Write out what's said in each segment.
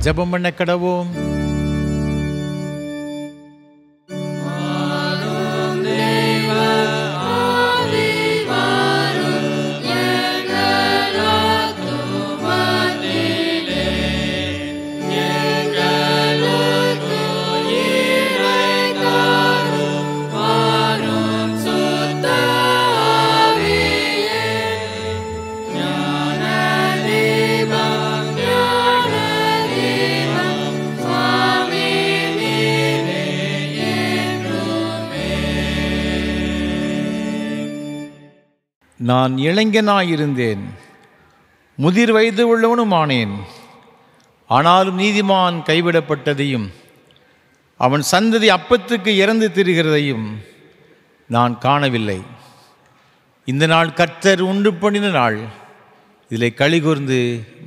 ஜெபம் பண்ண கடவோம். நான் இளைஞனாயிருந்தேன், முதிர் வயது உள்ளவனுமானேன். ஆனாலும் நீதிமான் கைவிடப்பட்டதையும் அவன் சந்ததி அப்பத்துக்கு இறந்து திரிகிறதையும் நான் காணவில்லை. இந்த நாள் கர்த்தர் உண்டு பண்ணின நாள், இதில் களிகூர்ந்து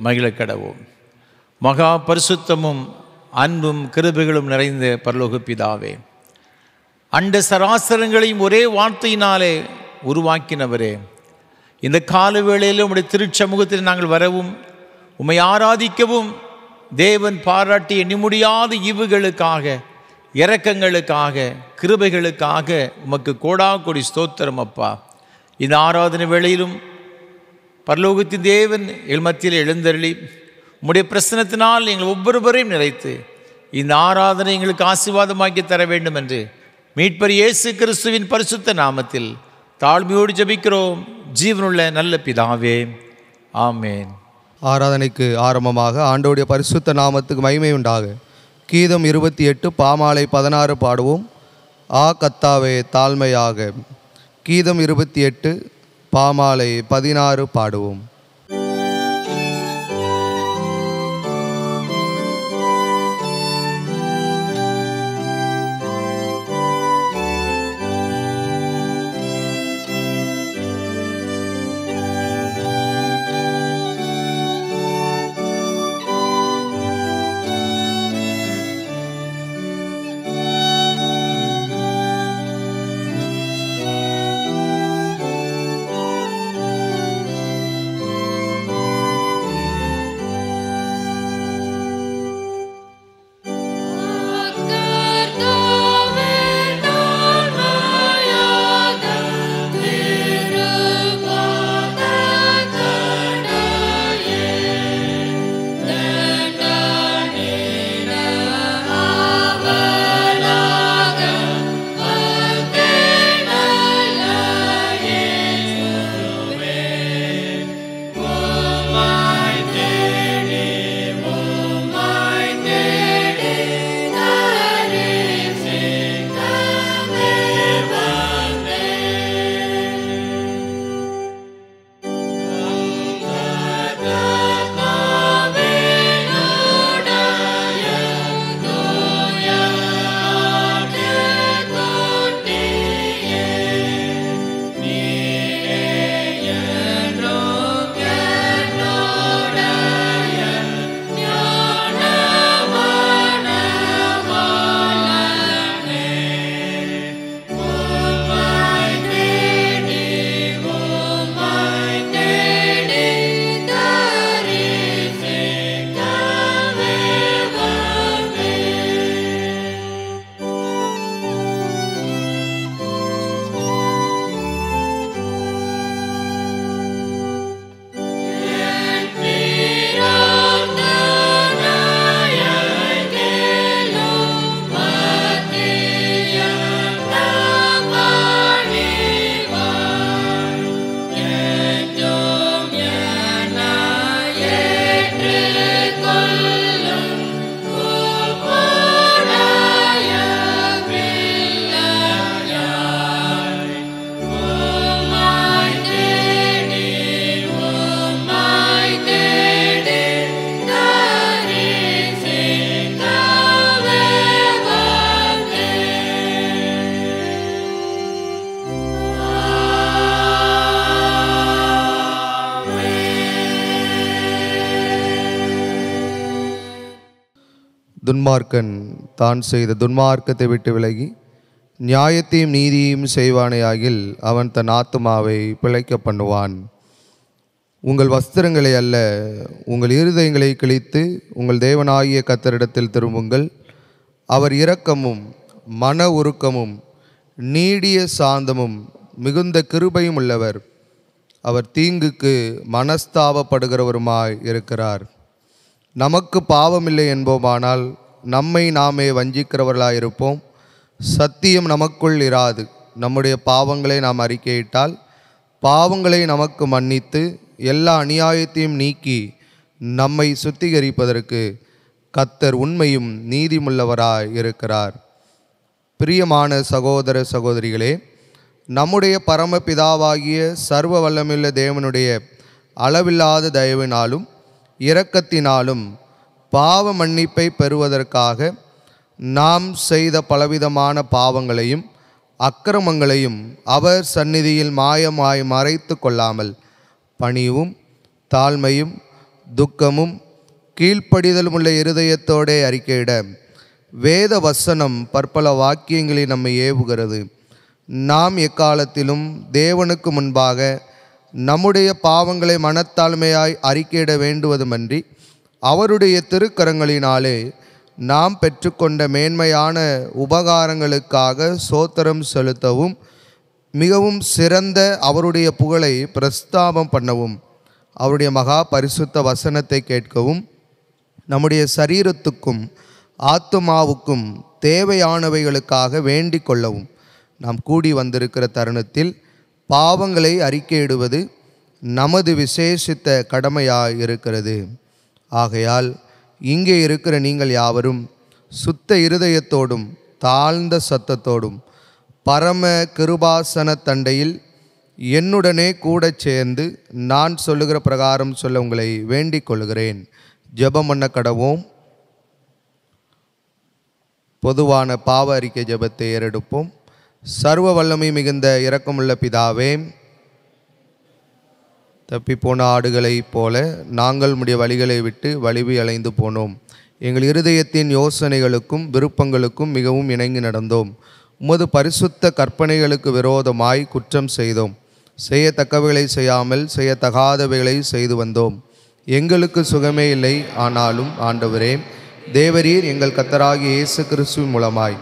மகிழ கடவோம். மகா பரிசுத்தமும் அன்பும் கிருபைகளும் நிறைந்த பரலோக பிதாவே, அண்ட சராசரங்களையும் ஒரே வார்த்தையினாலே உருவாக்கினவரே, இந்த கால வேளையில் உம்முடைய திருச்சமூகத்தில் நாங்கள் வரவும் உம்மை ஆராதிக்கவும் தேவன் பாராட்டிய எண்ணிமுடியாத ஈவுகளுக்காக, இரக்கங்களுக்காக, கிருபைகளுக்காக உமக்கு கோடாகோடி ஸ்தோத்திரம் அப்பா. இந்த ஆராதனை வேளையிலும் பரலோகத்தின் தேவன் எங்கள் மத்தியில் எழுந்தருளி உம்முடைய பிரசன்னத்தினால் எங்கள் ஒவ்வொருவரையும் நிறைத்து இந்த ஆராதனை எங்களுக்கு ஆசீர்வாதமாக்கி தர வேண்டும் என்று மீட்பர் இயேசு கிறிஸ்துவின் பரிசுத்த நாமத்தில் தாழ்மையோடு ஜெபிக்கிறோம் ஜீவனுள்ள நல்ல பிதாவே, ஆமேன். ஆராதனைக்கு ஆரம்பமாக ஆண்டவருடைய பரிசுத்த நாமத்துக்கு மகிமை உண்டாக கீதம் 28 பாமாலை 16 பாடுவோம். ஆ கத்தாவே தாழ்மையாக. கீதம் 28 பாமாலை 16 பாடுவோம். துன்மார்க்கன் தான் செய்த துன்மார்க்கத்தை விட்டு விலகி நியாயத்தையும் நீதியையும் செய்வானேயாகில் அவன் தன் ஆத்துமாவை பிழைக்க பண்ணுவான். உங்கள் வஸ்திரங்களை அல்ல, உங்கள் இருதயங்களை கிழித்து உங்கள் தேவனாகிய கர்த்தரிடத்தில் திரும்புங்கள். அவர் இரக்கமும் மன உருக்கமும் நீடிய சாந்தமும் மிகுந்த கிருபையும் உள்ளவர். அவர் தீங்குக்கு மனஸ்தாபப்படுகிறவருமாய் இருக்கிறார். நமக்கு பாவமில்லை என்போமானால் நம்மை நாமே வஞ்சிக்கிறவர்களாயிருப்போம். சத்தியம் நமக்குள் இராது. நம்முடைய பாவங்களை நாம் அறிக்கையிட்டால் பாவங்களை நமக்கு மன்னித்து எல்லா அநியாயத்தையும் நீக்கி நம்மை சுத்திகரிப்பதற்கு கர்த்தர் உண்மையும் நீதியுள்ளவராய் இருக்கிறார். பிரியமான சகோதர சகோதரிகளே, நம்முடைய பரமபிதாவாகிய சர்வ வல்லமையுள்ள தேவனுடைய அளவில்லாத தயவினாலும் இரக்கத்தினாலும் பாவ மன்னிப்பை பெறுவதற்காக நாம் செய்த பலவிதமான பாவங்களையும் அக்கிரமங்களையும் அவர் சந்நிதியில் மாயமாய் மறைத்து கொள்ளாமல் பணிவும் தாழ்மையும் துக்கமும் கீழ்ப்படிதலும் உள்ள இருதயத்தோடே அறிக்கையிட வேத வசனம் பற்பல வாக்கியங்களை நம்மை ஏவுகிறது. நாம் எக்காலத்திலும் தேவனுக்கு முன்பாக நம்முடைய பாவங்களை மனத்தாழ்மையாய் அறிக்கையிட வேண்டுவதுமன்றி அவருடைய திருக்கரங்களினாலே நாம் பெற்றுக்கொண்ட மேன்மையான உபகாரங்களுக்காக சோத்திரம் செலுத்தவும் மிகவும் சிறந்த அவருடைய புகழை பிரஸ்தாபம் பண்ணவும் அவருடைய மகா பரிசுத்த வசனத்தை கேட்கவும் நம்முடைய சரீரத்துக்கும் ஆத்துமாவுக்கும் தேவையானவைகளுக்காக வேண்டிக் கொள்ளவும் நாம் கூடி வந்திருக்கிற தருணத்தில் பாவங்களை அறிக்கையிடுவது நமது விசேஷித்த கடமையாய் இருக்கிறது. ஆகையால் இங்கே இருக்கிற நீங்கள் யாவரும் சுத்த இருதயத்தோடும் தாழ்ந்த சத்தத்தோடும் பரம கிருபாசன தண்டையில் என்னுடனே கூட சேர்ந்து நான் சொல்லுகிற பிரகாரம் சொல்ல உங்களை வேண்டிக் கொள்கிறேன். ஜெபம் பண்ண கடவோம். பொதுவான பாவ அறிக்கை ஜெபத்தை ஏறெடுப்போம். சர்வ வல்லமை மிகுந்த இரக்கமுள்ள பிதாவே, தப்பிப்போன ஆடுகளைப் போல நாங்கள் உம்முடைய வழிகளை விட்டு வலிவி அலைந்து போனோம். எங்கள் இருதயத்தின் யோசனைகளுக்கும் விருப்பங்களுக்கும் மிகவும் இணங்கி நடந்தோம். உமது பரிசுத்த கற்பனைகளுக்கு விரோதமாய் குற்றம் செய்தோம். செய்யத்தக்கவைகளை செய்யாமல் செய்யத்தகாதவைகளை செய்து வந்தோம். எங்களுக்கு சுகமே இல்லை. ஆனாலும் ஆண்டவரே தேவரீர் எங்கள் கர்த்தராகிய இயேசு கிறிஸ்துவின் மூலமாய்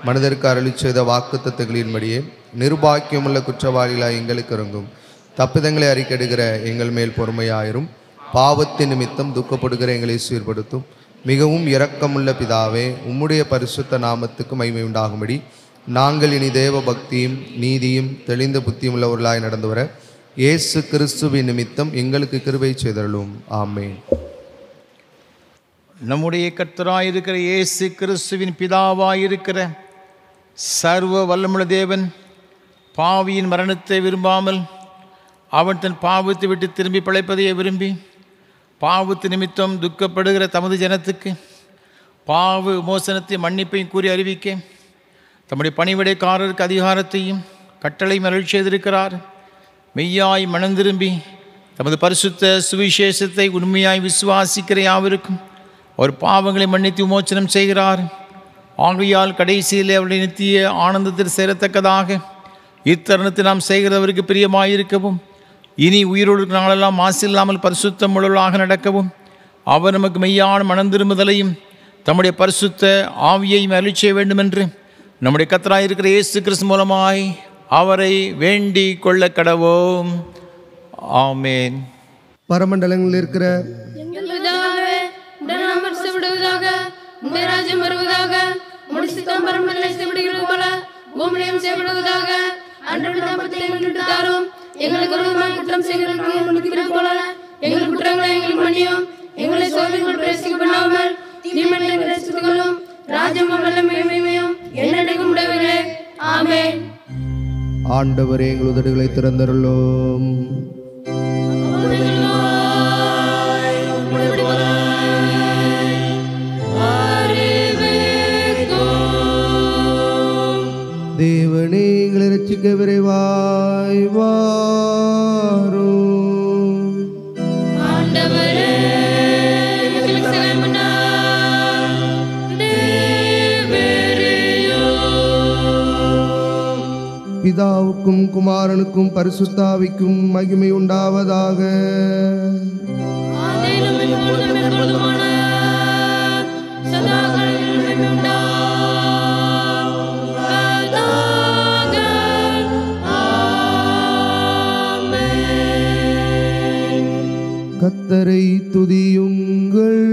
மனிதருக்கு அருளி செய்த வாக்குத்தத்தங்களின்படியே நிர்பாக்கியமுள்ள குற்றவாளிகளாய் எங்களுக்கு இறங்கும். தப்பிதங்களை அறிக்கையிடுகிற எங்கள் மேல் பொறுமையாயிரும். பாவத்தின் நிமித்தம் துக்கப்படுகிற எங்களை சீர்படுத்தும். மிகவும் இரக்கமுள்ள பிதாவே, உம்முடைய பரிசுத்த நாமத்துக்கு மகிமை உண்டாகும்படி நாங்கள் இனி தேவ பக்தியும் நீதியும் தெளிந்த புத்தியும் உள்ளவர்களாய் நடந்து வர இயேசு கிறிஸ்துவின் நிமித்தம் எங்களுக்கு கிருபை செய்தருளும். ஆமென். நம்முடைய கர்த்தராயிருக்கிற இயேசு கிறிஸ்துவின் பிதாவாயிருக்கிற சர்வ வல்லமுள்ள தேவன் பாவியின் மரணத்தை விரும்பாமல் அவன் தன் பாவத்தை விட்டு திரும்பி பிழைப்பதையே விரும்பி பாவத்து நிமித்தம் துக்கப்படுகிற தமது ஜனத்துக்கு பாவ விமோசனத்தை மன்னிப்பையும் கூறி அறிவிக்க தம்முடைய பணிவிடைக்காரருக்கு அதிகாரத்தையும் கட்டளையும் அருளி செய்திருக்கிறார். மெய்யாய் மனம் திரும்பி தமது பரிசுத்த சுவிசேஷத்தை உண்மையாய் விசுவாசிக்கிற யாவருக்கும் அவர் பாவங்களை மன்னித்து விமோசனம் செய்கிறார். ஆகையால் கடைசியில் அவருடைய நித்திய ஆனந்தத்தில் சேரத்தக்கதாக இத்தருணத்தை நாம் செய்கிறவருக்கு பிரியமாயிருக்கவும் இனி உயிரோடு நாளெல்லாம் மாசில்லாமல் பரிசுத்தம் உள்ளவர்களாக நடக்கவும் அவர் நமக்கு மெய்யான மனம் திரும்புதலையும் தம்முடைய பரிசுத்த ஆவியையும் அருளி செய்ய வேண்டுமென்று நம்முடைய கர்த்தராயிருக்கிற இயேசு கிறிஸ்து மூலமாய் அவரை வேண்டிக் கொள்ள கடவோம். ஆமென். பரமண்டலங்களில் இருக்கிற எங்களுக்கு குற்றம் செய்கிறவர்களுக்கு போல எங்கள் குற்றங்களை எங்களுக்கு மன்னியும். எங்களை சோதனைகள் பிரவேசிக்க பண்ணாமல் தீமையை ரட்சித்துக் கொள்ளும். ராஜ்யமும் வல்லமையும் என்னைக்கும் உடையவரே. ஆமென். ஆண்டவரே, எங்கள் உதடுகளை திறந்தருளும். தேவனே, எங்களை ரட்சிக்க விரைவாய் வாரும். பிதாவுக்கும் பிதாவுக்கும் குமாரனுக்கும் பரிசுத்தாவிக்கும் மகிமை உண்டாவதாக. கர்த்தரை துதியுங்கள்.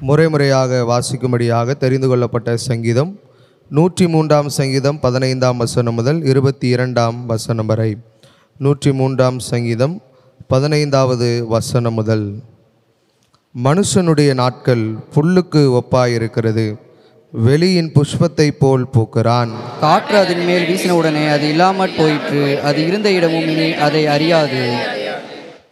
முறைமுறையாக வாசிக்கும்படியாக தெரிந்து கொள்ளப்பட்ட சங்கீதம் 103ஆம் சங்கீதம் 15ஆம் வசனம் முதல் 22ஆம் வசனம் வரை. 103ஆம் சங்கீதம் 15வது வசனம் முதல். மனுஷனுடைய நாட்கள் புல்லுக்கு ஒப்பாயிருக்கிறது, வெளியின் புஷ்பத்தைப் போல் பூக்கிறான். காற்று அதன் மேல் வீசினவுடனே அது இல்லாமற் போயிற்று. அது இருந்த இடமும் இனி அதை அறியாது.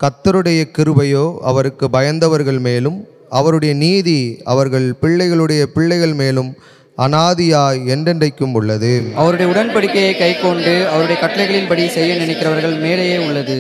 கர்த்தருடைய கிருபையோ அவருக்கு பயந்தவர்கள் மேலும், அவருடைய நீதி அவர்கள் பிள்ளைகளுடைய பிள்ளைகள் மேலும் அனாதியாய் என்றென்றைக்கும் உள்ளது. அவருடைய உடன்படிக்கையை கைக்கொண்டு அவருடைய கட்டளைகளின்படி செய்ய நினைக்கிறவர்கள் மேலேயே உள்ளது.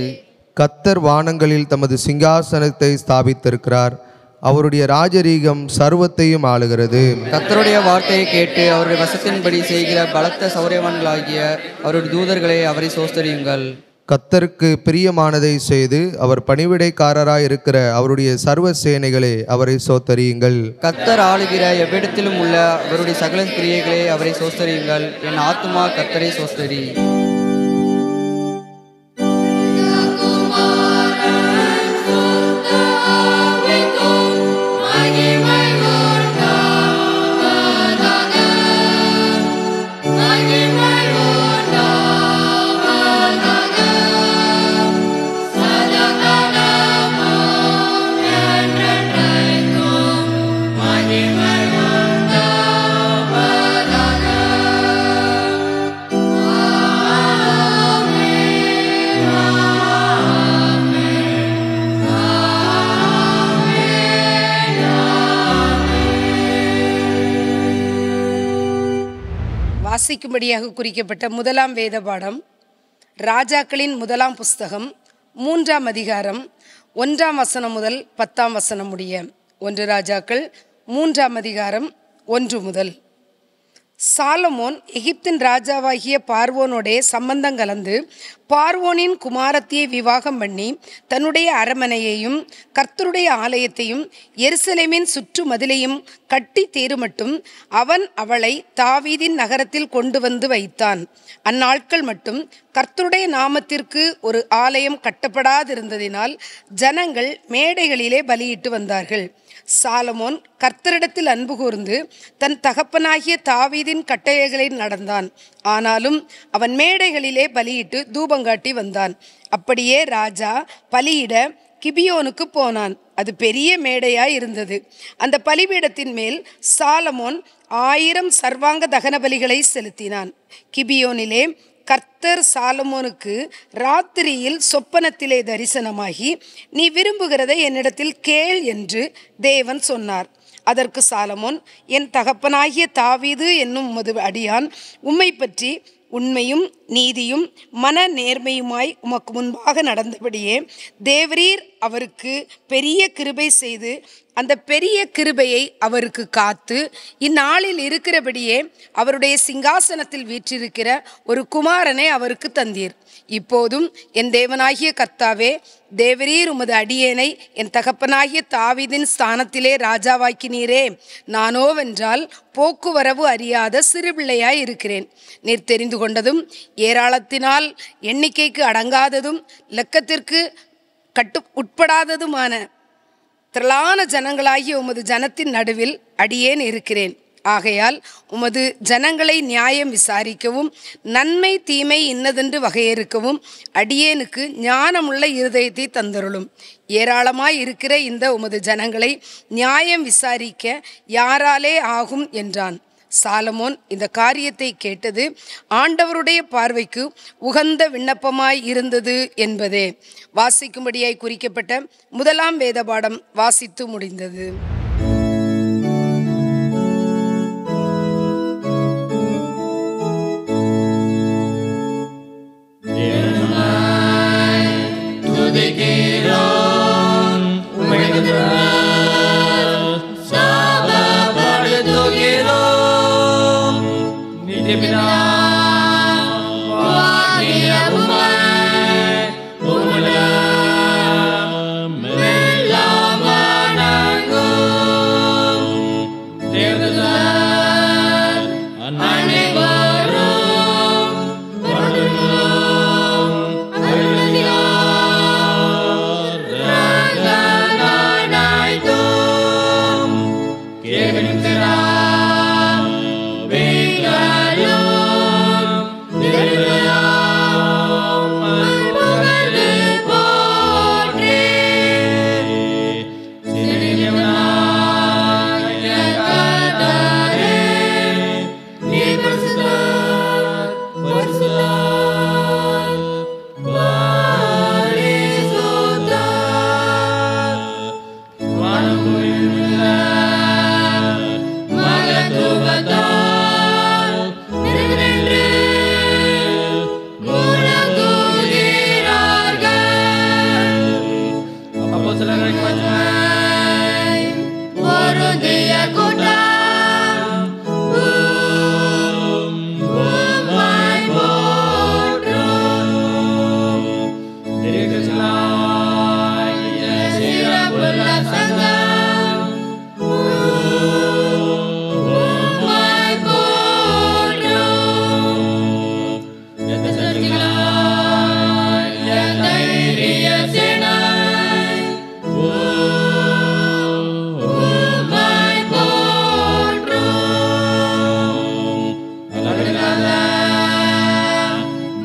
கர்த்தர் வானங்களில் தமது சிங்காசனத்தை ஸ்தாபித்திருக்கிறார். அவருடைய ராஜரீகம் சர்வத்தையும் ஆளுகிறது. கர்த்தருடைய வார்த்தையை கேட்டு அவருடைய வசத்தின்படி செய்கிற பலத்த சௌரியவான்களாகிய அவருடைய தூதர்களை அவரை சோஸ்தரியுங்கள். கர்த்தருக்கு பிரியமானதை செய்து அவர் பணிவிடைக்காரராய் இருக்கிற அவருடைய சர்வ சேனைகளே அவரை சோத்தரியுங்கள். கர்த்தர் ஆளுகிற எவ்விடத்திலும் உள்ள அவருடைய சகல கிரியைகளே அவரை சோஸ்தரியுங்கள். என் ஆத்துமா கர்த்தரை சோஸ்தரி. வாசிக்கும்படியாக குறிக்கப்பட்ட முதலாம் வேத பாடம் ராஜாக்களின் முதலாம் புஸ்தகம் 3ஆம் அதிகாரம் 1ஆம் வசனம் முதல் 10ஆம் வசனம் முடிய. 1 ராஜாக்கள் 3ஆம் அதிகாரம் 1 முதல். சாலமோன் எகிப்தின் ராஜாவாகிய பார்வோனோடே சம்பந்தம் கலந்து பார்வோனின் குமாரத்தியை விவாகம் பண்ணி தன்னுடைய அரமனையையும் கர்த்தருடைய ஆலயத்தையும் எருசலேமின் சுற்று மதிலையும் கட்டி தேறுமட்டும் அவன் அவளை தாவீதின் நகரத்தில் கொண்டு வந்து வைத்தான். அந்நாட்கள் மட்டும் கர்த்தருடைய நாமத்திற்கு ஒரு ஆலயம் கட்டப்படாதிருந்ததினால் ஜனங்கள் மேடைகளிலே பலியிட்டு வந்தார்கள். சாலமோன் கர்த்தரிடத்தில் அன்பு கூர்ந்து தன் தகப்பனாகிய தாவீதின் கட்டளைகளில் நடந்தான். ஆனாலும் அவன் மேடைகளிலே பலியிட்டு தூபங்காட்டி வந்தான். அப்படியே ராஜா பலியிட கிபியோனுக்கு போனான். அது பெரிய மேடையாய் இருந்தது. அந்த பலிபீடத்தின் மேல் சாலமோன் 1000 சர்வாங்க தகன பலிகளை செலுத்தினான். கிபியோனிலே கர்த்தர் சாலமோனுக்கு ராத்திரியில் சொப்பனத்திலே தரிசனமாகி, நீ விரும்புகிறதை என்னிடத்தில் கேள் என்று தேவன் சொன்னார். அதற்கு சாலமோன், என் தகப்பனாகிய தாவீது என்னும் உமது அடியான் உம்மை பற்றி உண்மையும் நீதியும் மன நேர்மையுமாய் உமக்கு முன்பாக நடந்தபடியே தேவரீர் அவருக்கு பெரிய கிருபை செய்து அந்த பெரிய கிருபையை அவருக்கு காத்து இந்நாளில் இருக்கிறபடியே அவருடைய சிங்காசனத்தில் வீற்றிருக்கிற ஒரு குமாரனை அவருக்கு தந்தீர். இப்போதும் என் தேவனாகிய கர்த்தாவே, தேவரீர் உமது அடியேனை என் தகப்பனாகிய தாவீதின் ஸ்தானத்திலே ராஜாவாக்கினீரே. நானோவென்றால் போக்குவரவு அறியாத சிறுபிள்ளையாய் இருக்கிறேன். நீர் தெரிந்து கொண்டதும் ஏராளத்தினால் எண்ணிக்கைக்கு அடங்காததும் லக்கத்திற்கு உட்படாததுமான திரளான ஜனங்களாகிய உமது ஜனத்தின் நடுவில் அடியேன் இருக்கிறேன். ஆகையால் உமது ஜனங்களை நியாயம் விசாரிக்கவும் நன்மை தீமை இன்னதென்று வகையறுக்கவும் அடியேனுக்கு ஞானமுள்ள இருதயத்தை தந்தருளும். ஏராளமாய் இருக்கிற இந்த உமது ஜனங்களை நியாயம் விசாரிக்க யாராலே ஆகும் என்றான். சாலமோன் இந்த காரியத்தை கேட்டது ஆண்டவருடைய பார்வைக்கு உகந்த விண்ணப்பமாய் இருந்தது என்பதே. வாசிக்கும்படியாய் குறிக்கப்பட்ட முதலாம் வேத பாடம் வாசித்து முடிந்தது. Amen.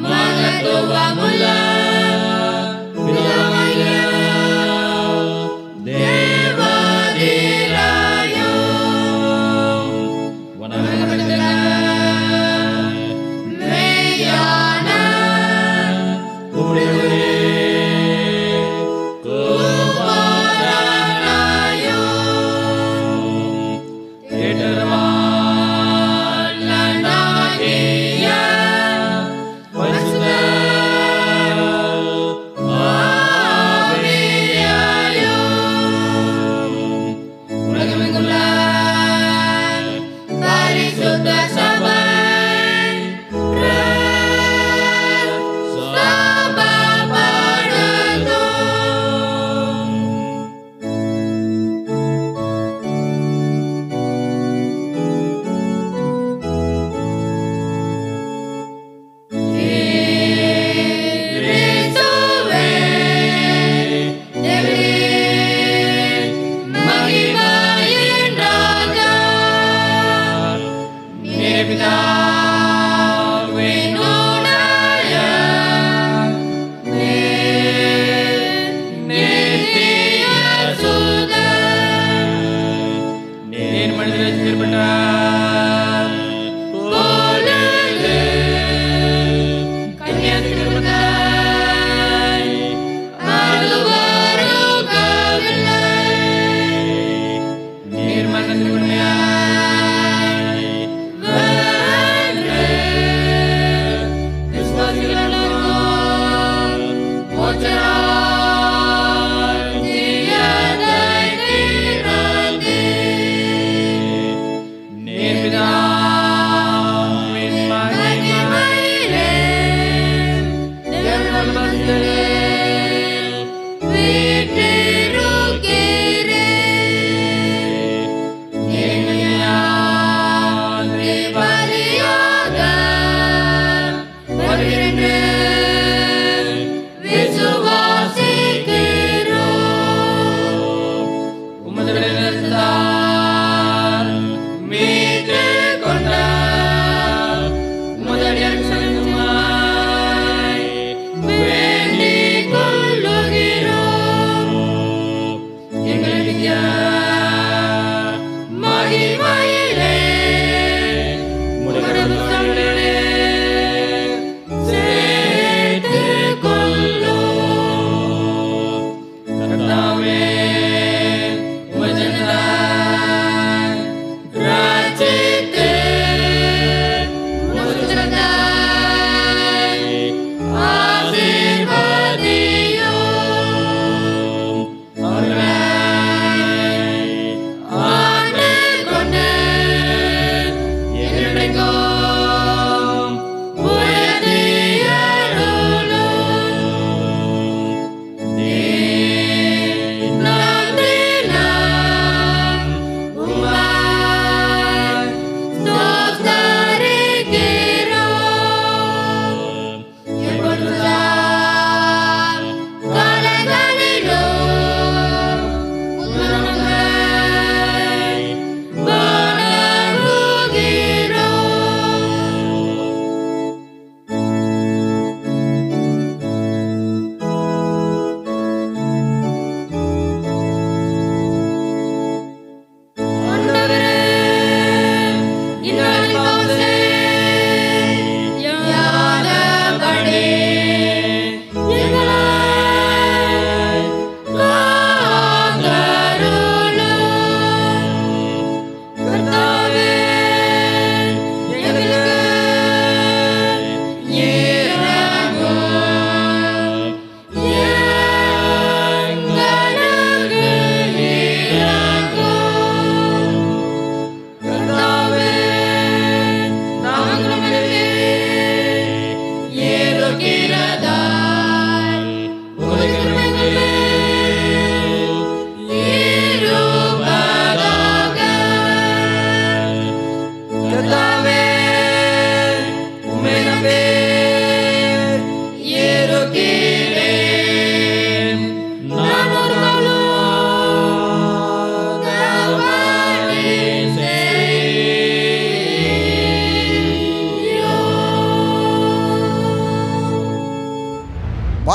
மகத்துவமுள்ள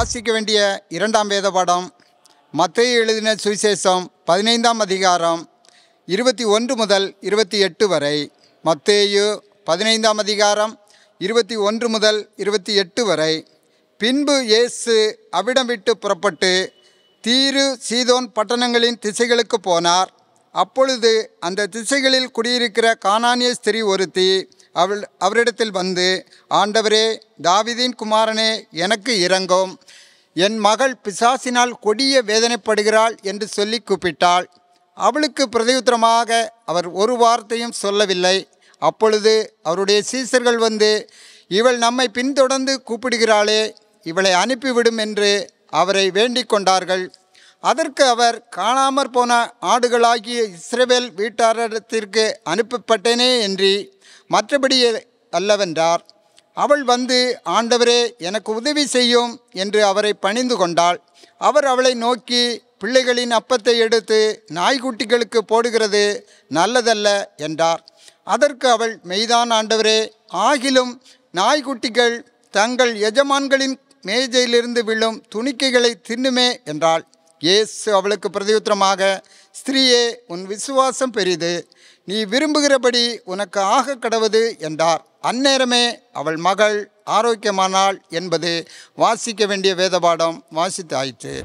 வாசிக்க வேண்டிய இரண்டாம் வேத பாடம் மத்தேயு எழுதின சுவிசேஷம் 15ஆம் அதிகாரம் 21 முதல் 28 வரை. மத்தேயு 15ஆம் அதிகாரம் 21 முதல் 28 வரை. பின்பு இயேசு அவ்விடம் விட்டு புறப்பட்டு தீரு சீதோன் பட்டணங்களின் திசைகளுக்கு போனார். அப்பொழுது அந்த திசைகளில் குடியிருக்கிற கானானிய ஸ்திரீ ஒருத்தி அவரிடத்தில் வந்து, ஆண்டவரே, தாவீதின் குமாரனே, எனக்கு இரங்கும், என் மகள் பிசாசினால் கொடிய வேதனைப்படுகிறாள் என்று சொல்லி கூப்பிட்டாள். அவளுக்கு பிரதியுத்தரமாக அவர் ஒரு வார்த்தையும் சொல்லவில்லை. அப்பொழுது அவருடைய சீசர்கள் வந்து, இவள் நம்மை பின்தொடர்ந்து கூப்பிடுகிறாளே, இவளை அனுப்பிவிடும் என்று அவரை வேண்டிக் கொண்டார்கள். அதற்கு அவர், காணாமற் போன ஆடுகளாகிய இஸ்ரவேல் வீட்டாரிடத்திற்கு அனுப்பப்பட்டேனே என்று மற்றபடி அல்லவென்றார். அவள் வந்து, ஆண்டவரே, எனக்கு உதவி செய்யும் என்று அவரை பணிந்து கொண்டாள். அவர் அவளை நோக்கி, பிள்ளைகளின் அப்பத்தை எடுத்து நாய்க்குட்டிகளுக்கு போடுகிறது நல்லதல்ல என்றார். அதற்கு அவள், மெய்தான் ஆண்டவரே, ஆகிலும் நாய்க்குட்டிகள் தங்கள் எஜமான்களின் மேஜையிலிருந்து விழும் துணிக்கைகளை தின்னுமே என்றாள். இயேசு அவளுக்கு பிரதியுத்தரமாக, ஸ்திரீயே, உன் விசுவாசம் பெரிது, நீ விரும்புகிறபடி உனக்கு ஆக கடவது என்றார். அந்நேரமே அவள் மகள் ஆரோக்கியமானாள் என்பது வாசிக்க வேண்டிய வேதபாடம் வாசித்தாயிற்று.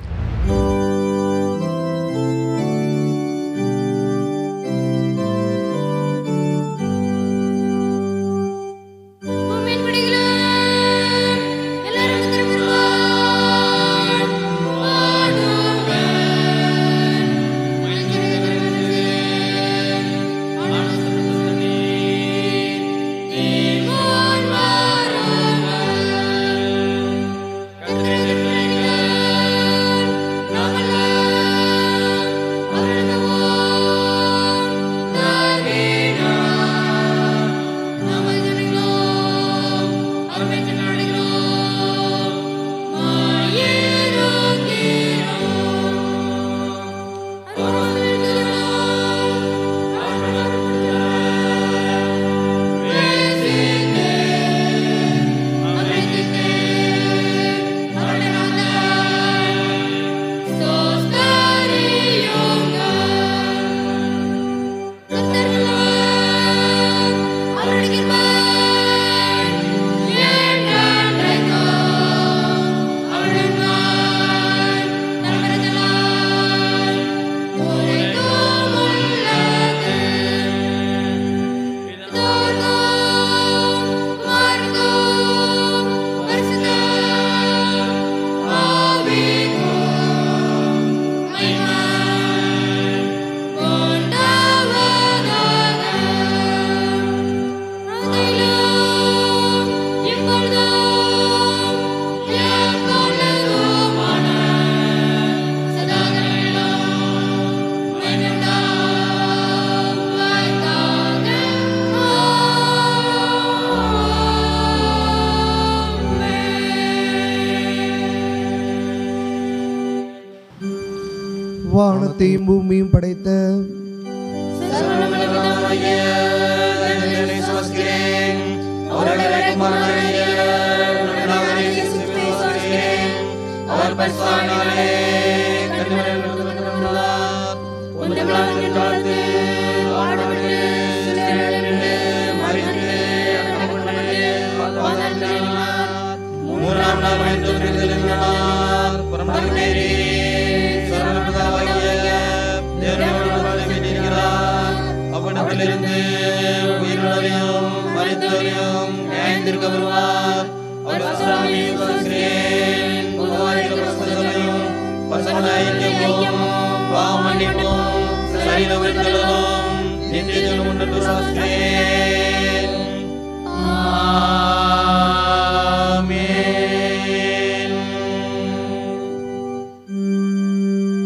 வானத்தையும் பூமியும் படைத்த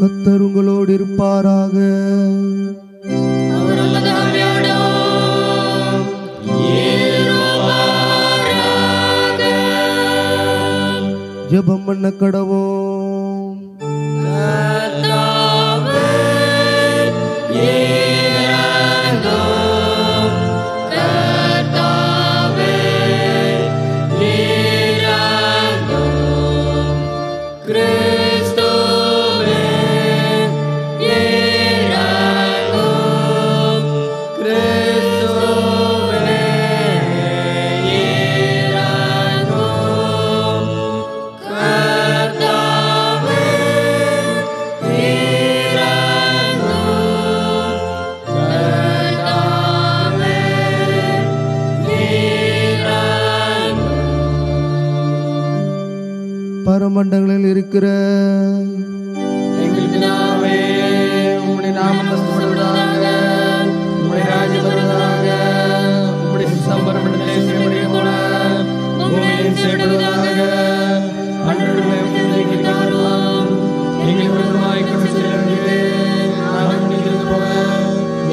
கர்த்தர் உங்களோடு இருப்பாராக. ஜெபம் பண்ண கடவோம். பரமண்டங்களில் இருக்கிற எங்கள் பிதாவே, உம்முடைய நாமம் பரிசுத்தப்படுவதாக, உம்முடைய ராஜ்யம் வருவதாக, உம்முடைய சித்தம் பரமண்டலத்திலே செய்யப்படுவது போல பூமியிலும் செய்யப்படுவதாக. அன்றாட உணவை எங்களுக்கு தாரும். எங்களுக்கு விரோதமாய் குற்றம் செய்தவர்களுக்கு நாங்கள் மன்னிக்கிறது போல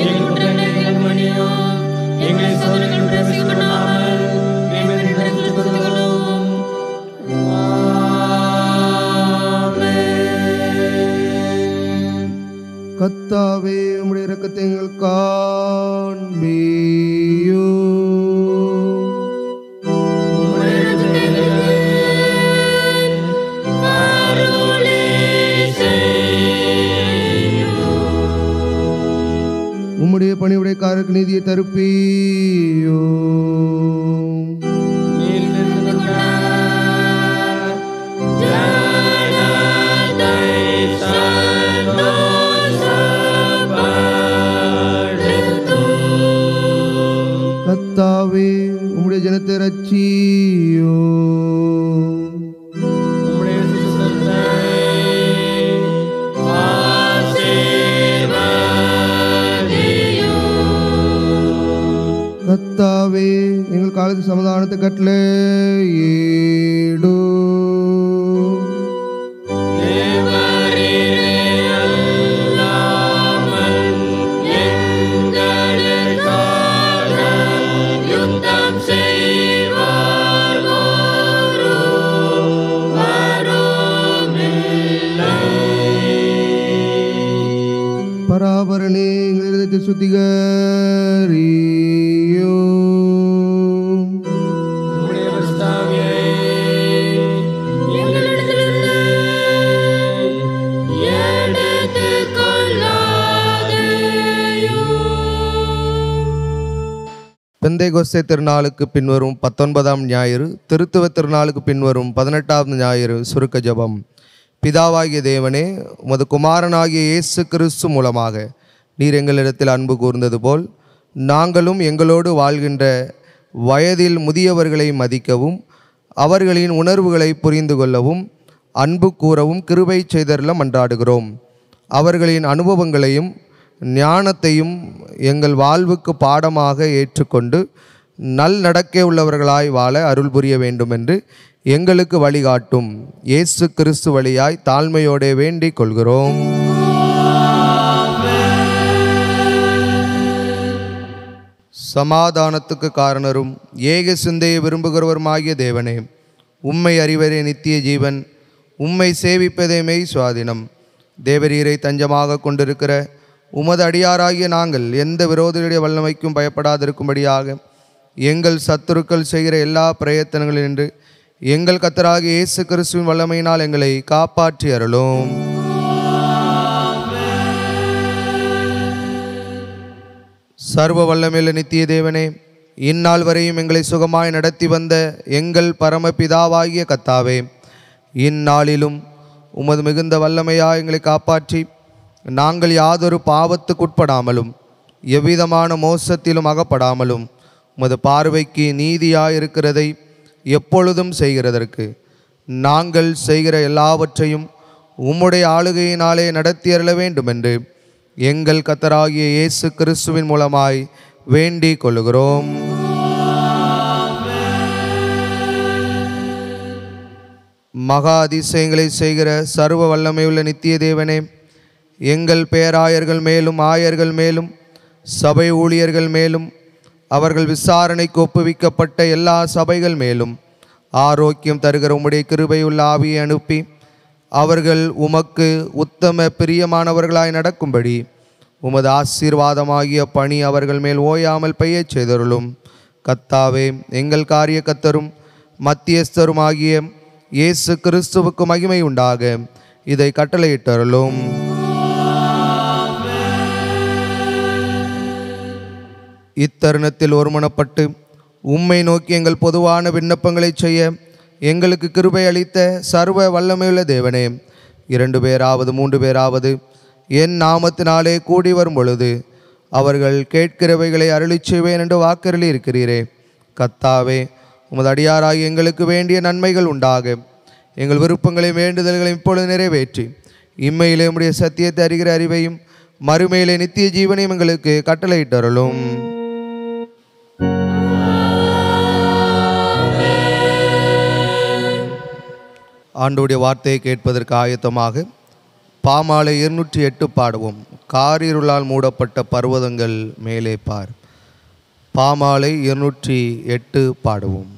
எங்கள் குற்றங்களை எங்களுக்கு மன்னியும். எங்களை சோதனையில் பிரவேசிக்கப்படாமல் தீமையிலிருந்து ரட்சித்துக் கொள்ளும். கர்த்தாவே, உம்முடைய இரக்கத்தை எங்கள் காண்பியோ. உம்முடைய பணிவுடைக்காரருக்கு நீதியை தருப்பியோ. கர்த்தாவே, உம்முடைய ஜனத்தை ரட்சியோ. கர்த்தாவே, எங்கள் காலத்து சமாதானத்தை கட்டளையிடு. பராபரனே, எங்கள் இதயத்தை சுத்திகரியோ. பெந்தைகொஸ்தே திருநாளுக்கு பின்வரும் 19ஆம் ஞாயிறு, திருத்துவ திருநாளுக்கு பின்வரும் 18ஆம் ஞாயிறு சுருக்க ஜெபம். பிதாவாகிய தேவனே, உமது குமாரனாகிய இயேசு கிறிஸ்து மூலமாக நீர் எங்களிடத்தில் அன்பு கூர்ந்தது போல் நாங்களும் எங்களோடு வாழ்கின்ற வயதில் முதியவர்களை மதிக்கவும் அவர்களின் உணர்வுகளை புரிந்து கொள்ளவும் அன்பு கூறவும் கிருபை செய்தருள மன்றாடுகிறோம். அவர்களின் அனுபவங்களையும் ஞானத்தையும் எங்கள் வாழ்வுக்கு பாடமாக ஏற்றுக்கொண்டு நல் நடக்கை உள்ளவர்களாய் வாழ அருள் புரிய வேண்டும் என்று எங்களுக்கு வழிகாட்டும். இயேசு கிறிஸ்து வழியாய் தாழ்மையோடு வேண்டிக் கொள்கிறோம். சமாதானத்துக்கு காரணரும் ஏக சிந்தையை விரும்புகிறவருமாகிய தேவனே, உம்மை அறிவரே நித்திய ஜீவன், உம்மை சேவிப்பதே மெய் சுவாதினம். தேவரீரை தஞ்சமாக கொண்டிருக்கிற உமது அடியாராகிய நாங்கள் எந்த விரோதிகளுடைய வல்லமைக்கும் பயப்படாதிருக்கும்படியாக எங்கள் சத்துருக்கள் செய்கிற எல்லா பிரயத்தனங்களினின்று எங்கள் கர்த்தராகிய இயேசு கிறிஸ்துவின் வல்லமையினால் எங்களை காப்பாற்றி அருளும். சர்வ வல்லமையுள்ள நித்திய தேவனே, இந்நாள் வரையும் எங்களை சுகமாய் நடத்தி வந்த எங்கள் பரமபிதாவாகிய கர்த்தாவே, இந்நாளிலும் உமது மிகுந்த வல்லமையாய் எங்களை காப்பாற்றி நாங்கள் யாதொரு பாவத்துக்குட்படாமலும் எவ்விதமான மோசத்திலும் அகப்படாமலும் உமது பார்வைக்கு நீதியாயிருக்கிறதை எப்பொழுதும் செய்கிறதற்கு நாங்கள் செய்கிற எல்லாவற்றையும் உம்முடைய ஆளுகையினாலே நடத்தியருள வேண்டுமென்று எங்கள் கர்த்தராகிய இயேசு கிறிஸ்துவின் மூலமாய் வேண்டிக் கொள்ளுகிறோம். மகா அதிசயங்களை செய்கிற சர்வ வல்லமையுள்ள நித்திய தேவனே, எங்கள் பேராயர்கள் மேலும் ஆயர்கள் மேலும் சபை ஊழியர்கள் மேலும் அவர்கள் விசாரணைக்கு ஒப்புவிக்கப்பட்ட எல்லா சபைகள் மேலும் ஆரோக்கியம் தருகிற உம்முடைய கிருபையுள்ள ஆவியை அனுப்பி அவர்கள் உமக்கு உத்தம பிரியமானவர்களாய் நடக்கும்படி உமது ஆசீர்வாதமாகிய பணி அவர்கள் மேல் ஓயாமல் பெய்யச் செய்தருளும். கர்த்தாவே, எங்கள் காரிய கர்த்தரும் மத்தியஸ்தருமாகிய இயேசு கிறிஸ்துவுக்கு மகிமை உண்டாக இதை கட்டளையிட்டருளும். இத்தருணத்தில் ஒருமனப்பட்டு உம்மை நோக்கி எங்கள் பொதுவான விண்ணப்பங்களை செய்ய எங்களுக்கு கிருபை அளித்த சர்வ வல்லமையுள்ள தேவனே, 2 பேராவது 3 பேராவது என் நாமத்தினாலே கூடி வரும் பொழுது அவர்கள் கேட்கிறவைகளை அருளிச் செய்வேன் என்று வாக்கருளி இருக்கிறீரே. கர்த்தாவே, உமது அடியாராகி எங்களுக்கு வேண்டிய நன்மைகள் உண்டாக எங்கள் விருப்பங்களையும் வேண்டுதல்களையும் இப்பொழுது நிறைவேற்றி இம்மையிலே உம்முடைய சத்தியத்தை அறிகிற அறிவையும் மறுமையிலே நித்திய ஜீவனையும் எங்களுக்கு கட்டளையிட்டருளும். ஆண்டவருடைய வார்த்தையை கேட்பதற்கு ஆயத்தமாக பாமாலை 208 பாடுவோம். காரிருளால் மூடப்பட்ட பர்வதங்கள் மேலே பார். பாமாலை 208 பாடுவோம்.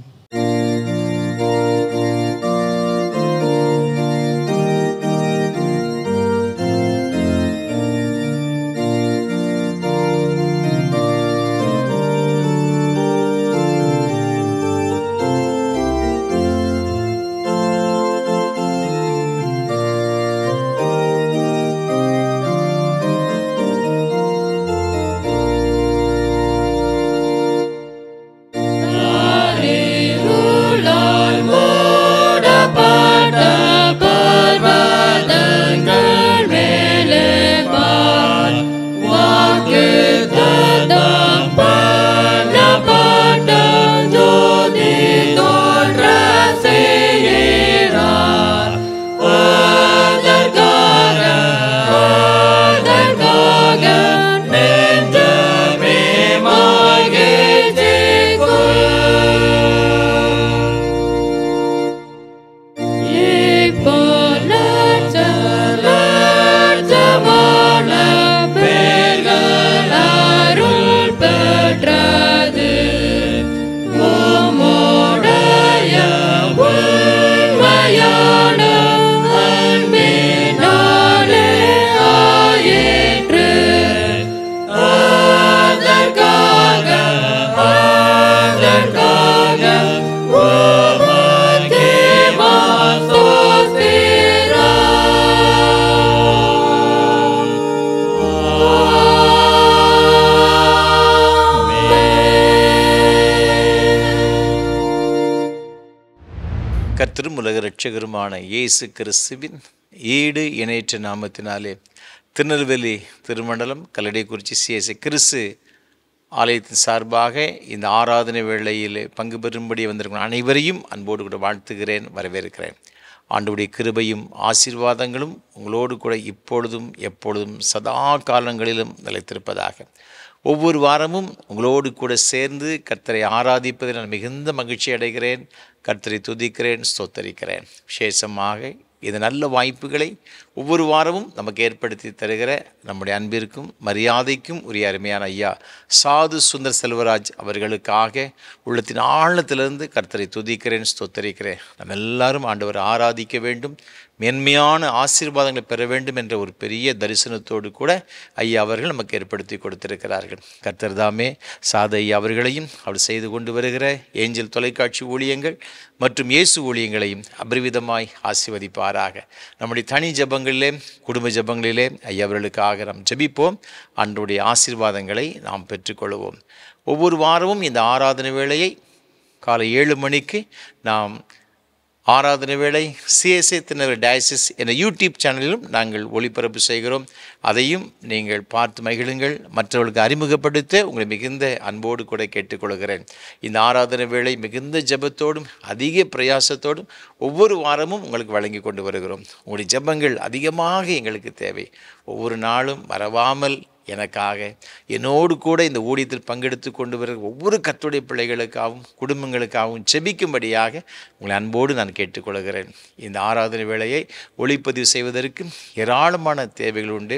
கர்த்தரும் உலக இரட்சகருமான இயேசு கிறிஸ்துவின் ஈடு இணையற்ற நாமத்தினாலே திருநெல்வேலி திருமண்டலம் கல்லடைக்குறிச்சி சிஎஸ்ஐ கிறிஸ்து ஆலயத்தின் சார்பாக இந்த ஆராதனை வேளையில் பங்கு பெறும்படி வந்திருக்கிற அனைவரையும் அன்போடு கூட வாழ்த்துகிறேன், வரவேற்கிறேன். ஆண்டவருடைய கிருபையும் ஆசீர்வாதங்களும் உங்களோடு கூட இப்பொழுதும் எப்பொழுதும் சதா காலங்களிலும் நிலைத்திருப்பதாக. ஒவ்வொரு வாரமும் உங்களோடு கூட சேர்ந்து கர்த்தரை ஆராதிப்பதில் நான் மிகுந்த மகிழ்ச்சி அடைகிறேன். கர்த்தரை துதிக்கிறேன், ஸ்தோத்தரிக்கிறேன். விசேஷமாக இந்த நல்ல வாய்ப்புகளை ஒவ்வொரு வாரமும் நமக்கு ஏற்படுத்தி தருகிற நம்முடைய அன்பிற்கும் மரியாதைக்கும் உரிய அருமையான ஐயா சாது சுந்தர் செல்வராஜ் அவர்களுக்காக உள்ளத்தின் ஆழத்திலிருந்து கர்த்தரை துதிக்கிறேன், ஸ்தோத்தரிக்கிறேன். நம்ம எல்லாரும் ஆண்டவரை ஆராதிக்க வேண்டும், மேன்மையான ஆசீர்வாதங்களை பெற வேண்டும் என்ற ஒரு பெரிய தரிசனத்தோடு கூட ஐயா அவர்கள் நமக்கு ஏற்படுத்தி கொடுத்திருக்கிறார்கள். கர்த்தர் தாமே சாத ஐயா அவர்களையும் அவர் செய்து கொண்டு வருகிற ஏஞ்சல் தொலைக்காட்சி ஊழியங்கள் மற்றும் இயேசு ஊழியங்களையும் அபரிவிதமாய் ஆசீர்வதிப்பாராக. நம்முடைய தனி ஜபங்களிலே, குடும்ப ஜபங்களிலே ஐயா அவர்களுக்காக நாம் ஜபிப்போம். அன்றைய ஆசீர்வாதங்களை நாம் பெற்றுக்கொள்வோம். ஒவ்வொரு வாரமும் இந்த ஆராதனை வேளையை காலை 7 மணிக்கு நாம் ஆராதனை வேளை சிஎஸ்ஐ திருநெல்வேலி டயசிஸ் என்ற யூடியூப் சேனலிலும் நாங்கள் ஒளிபரப்பு செய்கிறோம். அதையும் நீங்கள் பார்த்து மகிழுங்கள். மற்றவர்களுக்கு அறிமுகப்படுத்த உங்களை மிகுந்த அன்போடு கூட கேட்டுக்கொள்கிறேன். இந்த ஆராதனை வேளை மிகுந்த ஜெபத்தோடும் அதிக பிரயாசத்தோடும் ஒவ்வொரு வாரமும் உங்களுக்கு வழங்கி கொண்டு வருகிறோம். உங்களுடைய ஜெபங்கள் அதிகமாக எங்களுக்கு தேவை. ஒவ்வொரு நாளும் மறவாமல் எனக்காக என்னோடு கூட இந்த ஊழியத்தில் பங்கெடுத்து கொண்டு வர ஒவ்வொரு கர்த்தருடைய பிள்ளைகளுக்காகவும் குடும்பங்களுக்காகவும் ஜெபிக்கும்படியாக உங்களை அன்போடு நான் கேட்டுக்கொள்கிறேன். இந்த ஆராதனை வேளையை ஒளிப்பதிவு செய்வதற்கு ஏராளமான தேவைகள் உண்டு.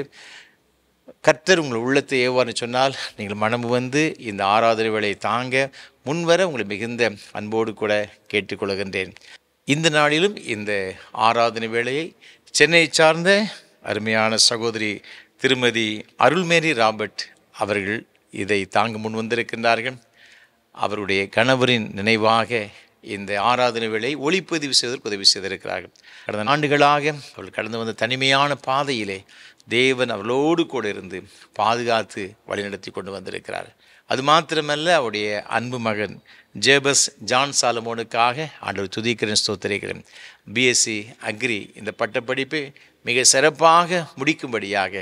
கர்த்தர் உங்கள் உள்ளத்தை ஏவான்னு சொன்னால் நீங்கள் மனம் வந்து இந்த ஆராதனை வேளையை தாங்க முன்வர உங்களை மிகுந்த அன்போடு கூட கேட்டுக்கொள்கின்றேன். இந்த நாளிலும் இந்த ஆராதனை வேளையை சென்னை சார்ந்த அருமையான சகோதரி திருமதி அருள்மேரி ராபர்ட் அவர்கள் இதை தாங்க முன் வந்திருக்கின்றார்கள். அவருடைய கணவரின் நினைவாக இந்த ஆராதனை வேளையை ஒளிப்பதிவு செய்வதற்கு உதவி செய்திருக்கிறார்கள். கடந்த ஆண்டுகளாக அவர்கள் கடந்து வந்த தனிமையான பாதையிலே தேவன் அவர்களோடு கூட இருந்து பாதுகாத்து வழிநடத்தி கொண்டு வந்திருக்கிறார். அது மாத்திரமல்ல, அவருடைய அன்பு மகன் ஜேபஸ் ஜான் சாலமோனுக்காக ஆண்டவர் துதிக்கிறேன், ஸ்தோத்திரிக்கிறேன். பிஎஸ்சி அக்ரி இந்த பட்டப்படிப்பை மிக சிறப்பாக முடிக்கும்படியாக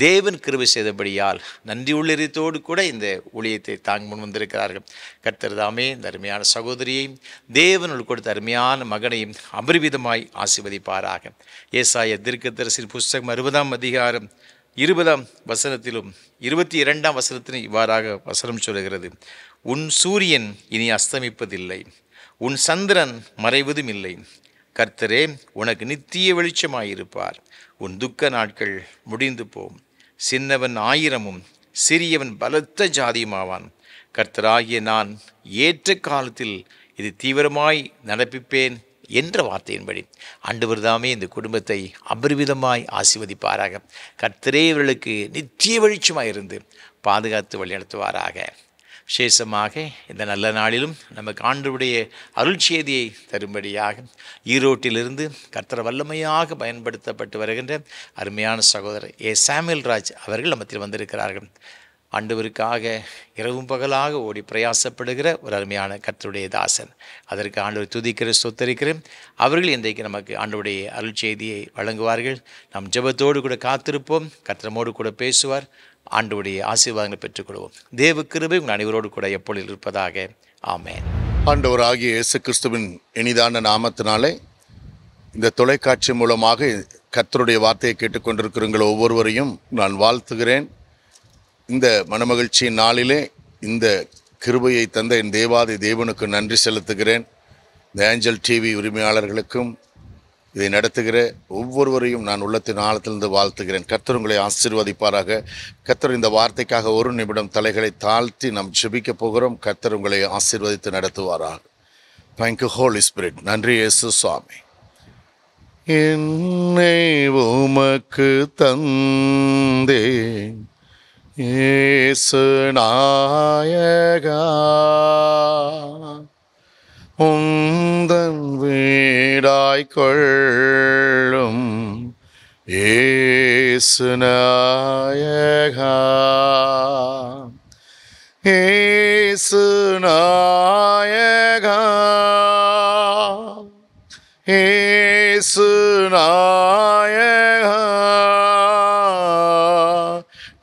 தேவன் கிருபை செய்தபடியால் நன்றியுள்ளத்தோடு கூட இந்த ஊழியத்தை தாங்க முன் வந்திருக்கிறார்கள். கர்த்தர் தாமே இந்த அருமையான சகோதரியையும் தேவனுள் கொடுத்த அருமையான மகனையும் அபரிவிதமாய் ஆசீர்வதிப்பாராக. ஏசாயா தீர்க்கதரிசியின் புஸ்தகம் 60ஆம் அதிகாரம் 20ஆம் வசனத்திலும் 22ஆம் வசனத்திலும் இவ்வாறாக வசனம் சொல்கிறது: உன் சூரியன் இனி அஸ்தமிப்பதில்லை, உன் சந்திரன் மறைவதும் இல்லை. கர்த்தரே உனக்கு நித்திய வெளிச்சமாயிருப்பார். உன் துக்க நாட்கள் முடிந்து போம். சின்னவன் 1000 சிறியவன் பலத்த ஜாதியுமாவான். கர்த்தராகிய நான் ஏற்ற காலத்தில் இது தீவிரமாய் நடப்பிப்பேன் என்ற வார்த்தையின்படி ஆண்டவர் தாமே இந்த குடும்பத்தை அபரிவிதமாய் ஆசீர்வதிப்பாராக. கர்த்தரே இவர்களுக்கு நித்திய வெளிச்சமாயிருந்து பாதுகாத்து வழிநடத்துவாராக. விசேஷமாக இந்த நல்ல நாளிலும் நமக்கு ஆண்டவருடைய அருள் செய்தியை தரும்படியாக ஈரோட்டிலிருந்து கர்த்தர் வல்லமையாக பயன்படுத்தப்பட்டு வருகின்ற அருமையான சகோதரர் சாமுவேல் ராஜ் அவர்கள் நம்மத்தில் வந்திருக்கிறார்கள். ஆண்டவருக்காக இரவும் பகலாக ஓடி பிரயாசப்படுகிற ஒரு அருமையான கர்த்தருடைய தாசன். அதற்கு ஆண்டவர் துதிக்கிற சொத்தரிக்கிறேன். அவர்கள் இன்றைக்கு நமக்கு ஆண்டவருடைய அருள் செய்தியை வழங்குவார்கள். நாம் ஜெபத்தோடு கூட காத்திருப்போம். கர்த்தரமோடு கூட பேசுவார். ஆண்டவருடைய ஆசீர்வாதங்களை பெற்றுக்கொள்வோம். தேவ கிருபை உங்கள் அனைவரோடு கூட எப்பொழுது இருப்பதாக. ஆமென். ஆண்டவராகிய இயேசு கிறிஸ்துவின் இனிதான நாமத்தினாலே இந்த தொலைக்காட்சி மூலமாக கர்த்தருடைய வார்த்தையை கேட்டுக்கொண்டிருக்கிறவங்கள் ஒவ்வொருவரையும் நான் வாழ்த்துகிறேன். இந்த மனமகிழ்ச்சியின் நாளிலே இந்த கிருபையை தந்த என் தேவாதி தேவனுக்கு நன்றி செலுத்துகிறேன். இந்த ஏஞ்சல் டிவி உரிமையாளர்களுக்கும் இதை நடத்துகிற ஒவ்வொருவரையும் நான் உள்ளத்தின் ஆழத்திலிருந்து வாழ்த்துகிறேன். கர்த்தர் உங்களை ஆசீர்வதிப்பாராக. கர்த்தர் இந்த வார்த்தைக்காக ஒரு நிமிடம் தலைகளை தாழ்த்தி நாம் ஜெபிக்க போகிறோம். கர்த்தர் உங்களை ஆசீர்வதித்து நடத்துவாராக. Thank you holy spirit. நன்றி இயேசு சுவாமி. என்னை உமக்கு தந்தேன் இயேசு நாயகா, உந்தன் வீடாய் கொள்ளும் இயேசு நாயகா, இயேசு நாயகா, இயேசு நாயகா,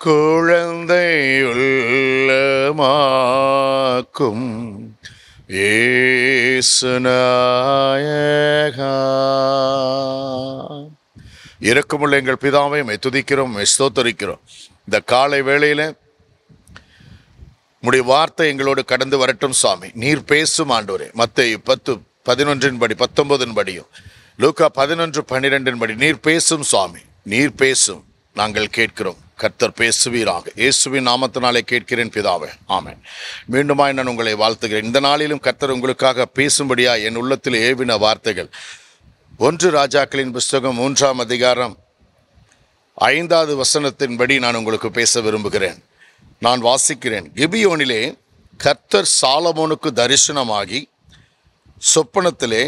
குழந்தை உள்ளமாக்கும் இயேசு நாயகா. இரக்கமுள்ள எங்கள் பிதாவை உம்மை துதிக்கிறோம், உம்மை ஸ்தோத்தரிக்கிறோம். இந்த காலை வேளையில உம்முடைய வார்த்தை எங்களோடு கடந்து வரட்டும் சுவாமி. நீர் பேசும் ஆண்டவரே. மத்தேயு 10:11 19 படியும் லூக்கா 11:12 நீர் பேசும் சுவாமி, நீர் பேசும். நாங்கள் கேட்கிறோம். கர்த்தர் பேசுவீராக. இயேசுவின் நாமத்தினாலே கேட்கிறேன் பிதாவே, ஆமென். மீண்டுமாய் நான் உங்களை வாழ்த்துகிறேன். இந்த நாளிலும் கர்த்தர் உங்களுக்காக பேசும்படியா என் உள்ளத்தில் ஏவின வார்த்தைகள் 1 ராஜாக்களின் புஸ்தகம் 3ஆம் அதிகாரம் 5வது வசனத்தின்படி நான் உங்களுக்கு பேச விரும்புகிறேன். நான் வாசிக்கிறேன். கிபியோனிலே கர்த்தர் சாலமோனுக்கு தரிசனமாகி சொப்பனத்திலே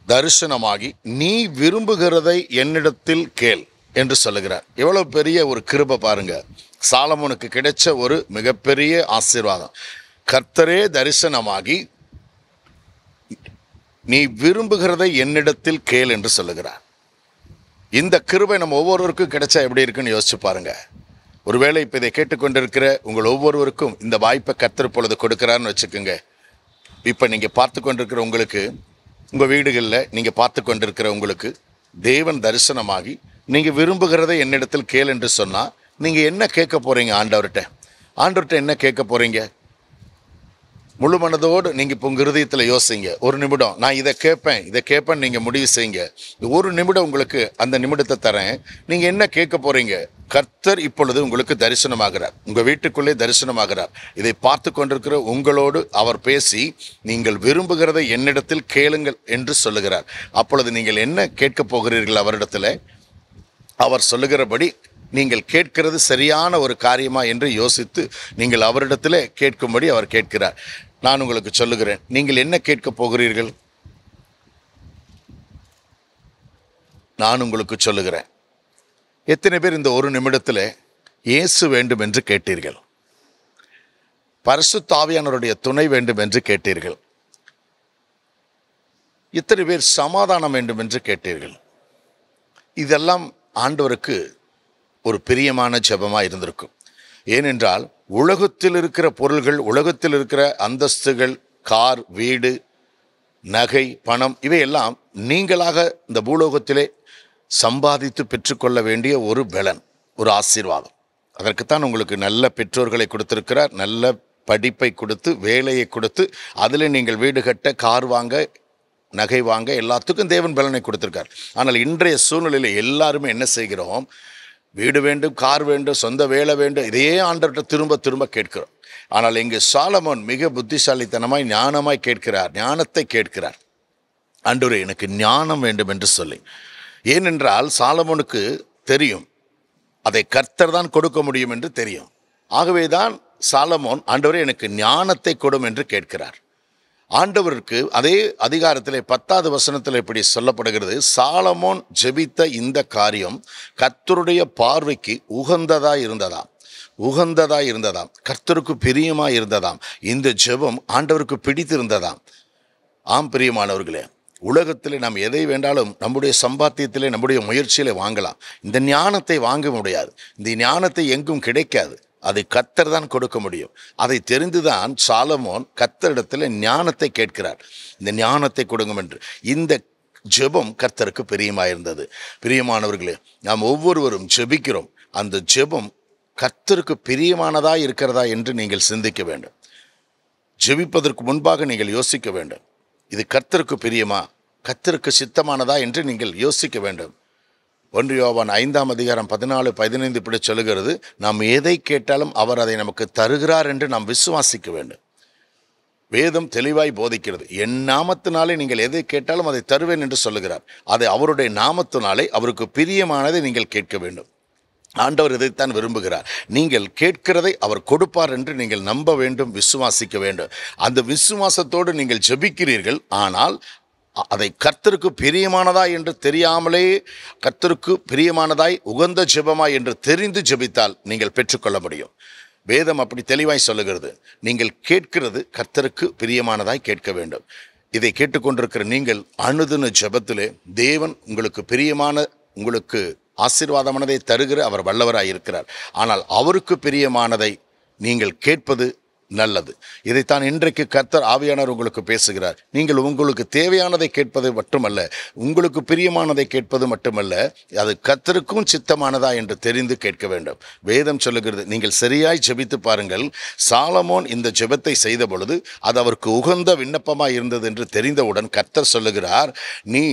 தரிசனமாகி நீ விரும்புகிறதை என்னிடத்தில் கேள் என்று சொல்லுகிறார். எவ்வளவு பெரிய ஒரு கிருபை பாருங்க. சாலமோனுக்கு கிடைச்ச ஒரு மிகப்பெரிய ஆசீர்வாதம். கர்த்தரே தரிசனமாகி நீ விரும்புகிறதை என்னிடத்தில் கேள் என்று சொல்லுகிறார். இந்த கிருபை நம்ம ஒவ்வொருவருக்கும் கிடைச்சா எப்படி இருக்குன்னு யோசிச்சு பாருங்க. ஒருவேளை இப்போ இதை கேட்டுக்கொண்டிருக்கிற உங்கள் ஒவ்வொருவருக்கும் இந்த வாய்ப்பை கர்த்தர் பொழுது கொடுக்கிறான்னு வச்சுக்கோங்க. இப்போ நீங்கள் பார்த்து கொண்டிருக்கிற உங்களுக்கு, உங்கள் வீடுகளில் நீங்கள் பார்த்து கொண்டிருக்கிற உங்களுக்கு தேவன் தரிசனமாகி நீங்கள் விரும்புகிறதை என்னிடத்தில் கேள் என்று சொன்னால் நீங்கள் என்ன கேட்க போகிறீங்க? ஆண்டவர்கிட்ட என்ன கேட்க போகிறீங்க? முழு மனதோடு நீங்கள் இப்போ உங்கள் இருதயத்தில் யோசிங்க. ஒரு நிமிடம் நான் இதை கேட்பேன் நீங்கள் முடிவு செய்யுங்க. ஒரு நிமிடம் உங்களுக்கு அந்த நிமிடத்தை தரேன். நீங்கள் என்ன கேட்க போகிறீங்க? கர்த்தர் இப்பொழுது உங்களுக்கு தரிசனமாகிறார். உங்கள் வீட்டுக்குள்ளே தரிசனமாகிறார். இதை பார்த்து கொண்டிருக்கிற உங்களோடு அவர் பேசி நீங்கள் விரும்புகிறதை என்னிடத்தில் கேளுங்கள் என்று சொல்லுகிறார். அப்பொழுது நீங்கள் என்ன கேட்க போகிறீர்கள்? அவரிடத்தில் அவர் சொல்லுகிறபடி நீங்கள் கேட்கிறது சரியான ஒரு காரியமா என்று யோசித்து நீங்கள் அவரிடத்தில் கேட்கும்படி அவர் கேட்கிறார். நான் உங்களுக்கு சொல்லுகிறேன், நீங்கள் என்ன கேட்கப் போகிறீர்கள்? நான் உங்களுக்கு சொல்லுகிறேன், எத்தனை பேர் இந்த ஒரு நிமிடத்தில் இயேசு வேண்டும் என்று கேட்டீர்கள்? பரிசுத்த ஆவியானவருடைய துணை வேண்டும் என்று கேட்டீர்கள்? இத்தனை பேர் சமாதானம் வேண்டும் என்று கேட்டீர்கள்? இதெல்லாம் ஆண்டவருக்கு ஒரு பிரியமான ஜெபமாக இருந்திருக்கும். ஏனென்றால் உலகத்தில் இருக்கிற பொருள்கள், உலகத்தில் இருக்கிற அந்தஸ்துகள், கார், வீடு, நகை, பணம், இவையெல்லாம் நீங்களாக இந்த பூலோகத்திலே சம்பாதித்து பெற்றுக்கொள்ள வேண்டிய ஒரு பலன், ஒரு ஆசீர்வாதம். அதற்குத்தான் உங்களுக்கு நல்ல பெற்றோர்களை கொடுத்திருக்கிறார், நல்ல படிப்பை கொடுத்து, வேலையை கொடுத்து, அதில் நீங்கள் வீடு கட்ட, கார் வாங்க, நகை வாங்க, எல்லாத்துக்கும் தேவன் பலனை கொடுத்திருக்கார். ஆனால் இன்றைய சூழ்நிலையில் எல்லாருமே என்ன செய்கிறோம்? வீடு வேண்டும், கார் வேண்டும், சொந்த வேலை வேண்டும், இதையே ஆண்டவர்கிட்ட திரும்ப திரும்ப கேட்கிறோம். ஆனால் இங்கே சாலமோன் மிக புத்திசாலித்தனமாய் ஞானமாய் கேட்கிறார், ஞானத்தை கேட்கிறார். ஆண்டவரே, எனக்கு ஞானம் வேண்டும் என்று சொல்லி. ஏனென்றால் சாலமோனுக்கு தெரியும், அதை கர்த்தர் தான் கொடுக்க முடியும் என்று தெரியும். ஆகவேதான் சாலமோன், ஆண்டவரே எனக்கு ஞானத்தை கொடும் என்று கேட்கிறார். ஆண்டவருக்கு அதே அதிகாரத்திலே 10வது வசனத்தில் இப்படி சொல்லப்படுகிறது, சாலமோன் ஜெபித்த இந்த காரியம் கர்த்தருடைய பார்வைக்கு உகந்ததாய் இருந்ததாம், கர்த்தருக்கு பிரியமாய் இருந்ததாம். இந்த ஜெபம் ஆண்டவருக்கு பிடித்திருந்ததாம். ஆம் பிரியமானவர்களே, உலகத்தில் நாம் எதை வேண்டாலும் நம்முடைய சம்பாத்தியத்திலே, நம்முடைய முயற்சியிலே வாங்கலாம். இந்த ஞானத்தை வாங்க முடியாது. இந்த ஞானத்தை எங்கும் கிடைக்காது. அதை கர்த்தர் தான் கொடுக்க முடியும். அதை தெரிந்துதான் சாலமோன் கர்த்தரிடத்தில் ஞானத்தை கேட்கிறார். இந்த ஞானத்தை கொடுங்க என்று. இந்த ஜெபம் கர்த்தருக்கு பிரியமாயிருந்தது. பிரியமானவர்களே, நாம் ஒவ்வொருவரும் ஜெபிக்கிறோம். அந்த ஜெபம் கர்த்தருக்கு பிரியமானதா இருக்கிறதா என்று நீங்கள் சிந்திக்க வேண்டும். ஜெபிப்பதற்கு முன்பாக நீங்கள் யோசிக்க வேண்டும், இது கர்த்தருக்கு பிரியமா, கர்த்தருக்கு சித்தமானதா என்று நீங்கள் யோசிக்க வேண்டும். 1 யோவான் 5ஆம் அதிகாரம் 14-15 இப்படி சொல்லுகிறது, நாம் எதை கேட்டாலும் அவர் அதை நமக்கு தருகிறார் என்று நாம் விசுவாசிக்க வேண்டும். வேதம் தெளிவாய் போதிக்கிறது. என் நாமத்தினாலே நீங்கள் எதை கேட்டாலும் அதை தருவேன் என்று சொல்லுகிறார். அதை அவருடைய நாமத்தினாலே அவருக்கு பிரியமானதை நீங்கள் கேட்க வேண்டும். ஆண்டவர் இதைத்தான் விரும்புகிறார். நீங்கள் கேட்கிறதை அவர் கொடுப்பார் என்று நீங்கள் நம்ப வேண்டும், விசுவாசிக்க வேண்டும். அந்த விசுவாசத்தோடு நீங்கள் ஜெபிக்கிறீர்கள். ஆனால் அதை கர்த்தருக்கு பிரியமானதா என்று தெரியாமலே, கர்த்தருக்கு பிரியமானதாய் உகந்த ஜெபமாய் என்று தெரிந்து ஜெபித்தால் நீங்கள் பெற்றுக்கொள்ள முடியும். வேதம் அப்படி தெளிவாய் சொல்லுகிறது. நீங்கள் கேட்கிறது கர்த்தருக்கு பிரியமானதாய் கேட்க வேண்டும். இதை கேட்டுக்கொண்டிருக்கிற நீங்கள் அனுதின ஜெபத்திலே தேவன் உங்களுக்கு பிரியமான, உங்களுக்கு ஆசீர்வாதமானதை தருகிற அவர் வல்லவராய் இருக்கிறார். ஆனால் அவருக்கு பிரியமானதை நீங்கள் கேட்பது நல்லது. இதைத்தான் இன்றைக்கு கர்த்தர் ஆவியானவர் உங்களுக்கு பேசுகிறார். நீங்கள் உங்களுக்கு தேவையானதை கேட்பது மட்டுமல்ல, உங்களுக்கு பிரியமானதை கேட்பது மட்டுமல்ல, அது கர்த்தருக்கும் சித்தமானதா என்று தெரிந்து கேட்க வேண்டும். வேதம் சொல்லுகிறது, நீங்கள் சரியாய் ஜெபித்து பாருங்கள். சாலமோன் இந்த ஜெபத்தை செய்த பொழுது அது அவருக்கு உகந்த விண்ணப்பமாய் இருந்தது என்று தெரிந்தவுடன் கர்த்தர் சொல்லுகிறார், நீ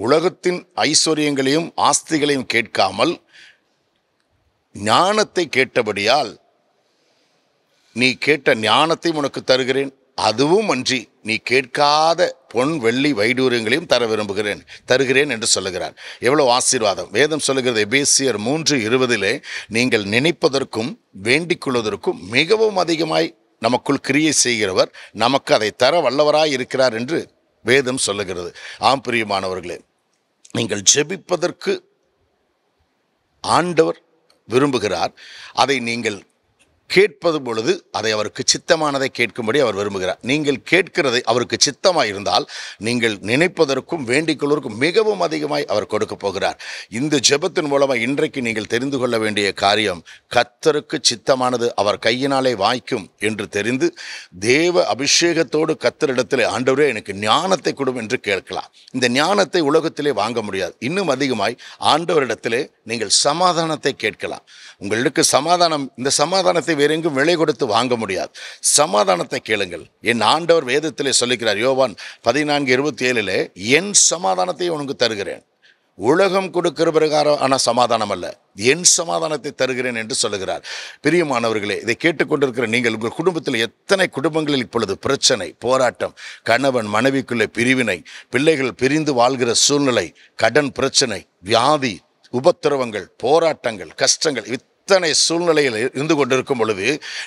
உலகத்தின் ஐஸ்வர்யங்களையும் ஆஸ்திகளையும் கேட்காமல் ஞானத்தை கேட்டபடியால் நீ கேட்ட ஞானத்தை உனக்கு தருகிறேன். அதுவும் அன்றி நீ கேட்காத பொன், வெள்ளி, வைடூரியங்களையும் தருகிறேன் என்று சொல்லுகிறார். எவ்வளவு ஆசீர்வாதம்! வேதம் சொல்லுகிறது எபேசியர் 3:20 நீங்கள் நினைப்பதற்கும் வேண்டிக் கொள்வதற்கும் மிகவும் அதிகமாய் நமக்குள் கிரியை செய்கிறவர் நமக்கு அதை தர வல்லவராய் இருக்கிறார் என்று வேதம் சொல்லுகிறது. ஆம் பிரியமானவர்களே, நீங்கள் ஜெபிப்பதற்கு ஆண்டவர் விரும்புகிறார். அதை நீங்கள் கேட்பது பொழுது அதை அவருக்கு சித்தமானதை கேட்கும்படி அவர் விரும்புகிறார். நீங்கள் கேட்கிறதை அவருக்கு சித்தமாய் இருந்தால் நீங்கள் நினைப்பதற்கும் வேண்டிக் கொள்வதற்கும் மிகவும் அதிகமாய் அவர் கொடுக்க போகிறார். இந்த ஜெபத்தின் மூலமாக இன்றைக்கு நீங்கள் தெரிந்து கொள்ள வேண்டிய காரியம், கர்த்தருக்கு சித்தமானது அவர் கையினாலே வாய்க்கும் என்று தெரிந்து தேவ அபிஷேகத்தோடு கர்த்தரிடத்திலே, ஆண்டவரே எனக்கு ஞானத்தை கொடும் என்று கேட்கலாம். இந்த ஞானத்தை உலகத்திலே வாங்க முடியாது. இன்னும் அதிகமாய் ஆண்டவரிடத்திலே நீங்கள் சமாதானத்தை கேட்கலாம். உங்களுக்கு சமாதானம், இந்த சமாதானத்தை வேறெங்கும் விலை கொடுத்து வாங்க முடியாது. சமாதானத்தை கேளுங்கள். என் ஆண்டவர் வேதத்திலே சொல்லுகிறார், யோவான் 14:27 என் சமாதானத்தை உனக்கு தருகிறேன், உலகம் கொடுக்கிற பிரகாரமான சமாதானம் அல்ல, என் சமாதானத்தை தருகிறேன் என்று சொல்லுகிறார். பிரியமானவர்களே, இதை கேட்டுக்கொண்டிருக்கிற நீங்கள், உங்கள் குடும்பத்தில் எத்தனை குடும்பங்களில் இப்பொழுது பிரச்சனை, போராட்டம், கணவன் மனைவிக்குள்ளே பிரிவினை, பிள்ளைகள் பிரிந்து வாழ்கிற சூழ்நிலை, கடன் பிரச்சனை, வியாதி, உபத்திரவங்கள், போராட்டங்கள், கஷ்டங்கள், அத்தனை சூழ்நிலையில் இருந்து கொண்டிருக்கும் பொழுது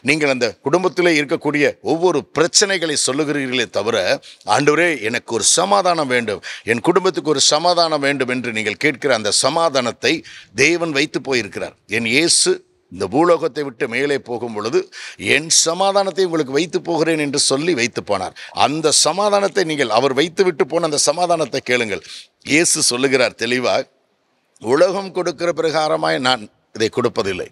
நீங்கள் அந்த குடும்பத்திலே இருக்கக்கூடிய ஒவ்வொரு பிரச்சனைகளை சொல்லுகிறீர்களே தவிர, ஆண்டவரே எனக்கு ஒரு சமாதானம் வேண்டும், என் குடும்பத்துக்கு ஒரு சமாதானம் வேண்டும் என்று நீங்கள் கேட்கிற அந்த சமாதானத்தை தேவன் வைத்து போயிருக்கிறார். என் இயேசு இந்த பூலோகத்தை விட்டு மேலே போகும் பொழுது என் சமாதானத்தை உங்களுக்கு வைத்து போகிறேன் என்று சொல்லி வைத்து போனார். அந்த சமாதானத்தை நீங்கள் அவர் வைத்து விட்டு போன அந்த சமாதானத்தை கேளுங்கள். இயேசு சொல்லுகிறார் தெளிவாக, உலகம் கொடுக்கிற பிரகாரமாய் நான் இதை கொடுப்பதில்லை,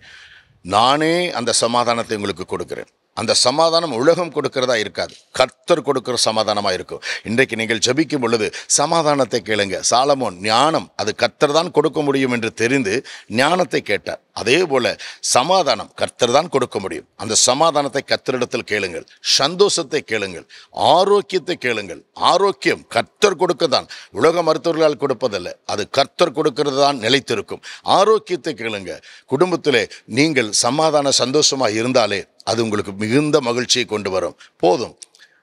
நானே அந்த சமாதானத்தை உங்களுக்கு கொடுக்கிறேன். அந்த சமாதானம் உலகம் கொடுக்கிறதா இருக்காது, கர்த்தர் கொடுக்கிற சமாதானமாக இருக்கும். இன்றைக்கு நீங்கள் ஜெபிக்கும் பொழுது சமாதானத்தை கேளுங்க. சாலமோன் ஞானம் அது கர்த்தர் தான் கொடுக்க முடியும் என்று தெரிந்து ஞானத்தை கேட்டார். அதே போல சமாதானம் கர்த்தர் தான் கொடுக்க முடியும். அந்த சமாதானத்தை கர்த்தரிடத்தில் கேளுங்கள். சந்தோஷத்தை கேளுங்கள், ஆரோக்கியத்தை கேளுங்கள். ஆரோக்கியம் கர்த்தர் கொடுக்கத்தான், உலக மருத்துவர்களால் கொடுப்பதல்ல, அது கர்த்தர் கொடுக்கிறது தான் நிலைத்திருக்கும். ஆரோக்கியத்தை கேளுங்க. குடும்பத்திலே நீங்கள் சமாதான சந்தோஷமாக இருந்தாலே அது உங்களுக்கு மிகுந்த மகிழ்ச்சியை கொண்டு வரும். போதும்,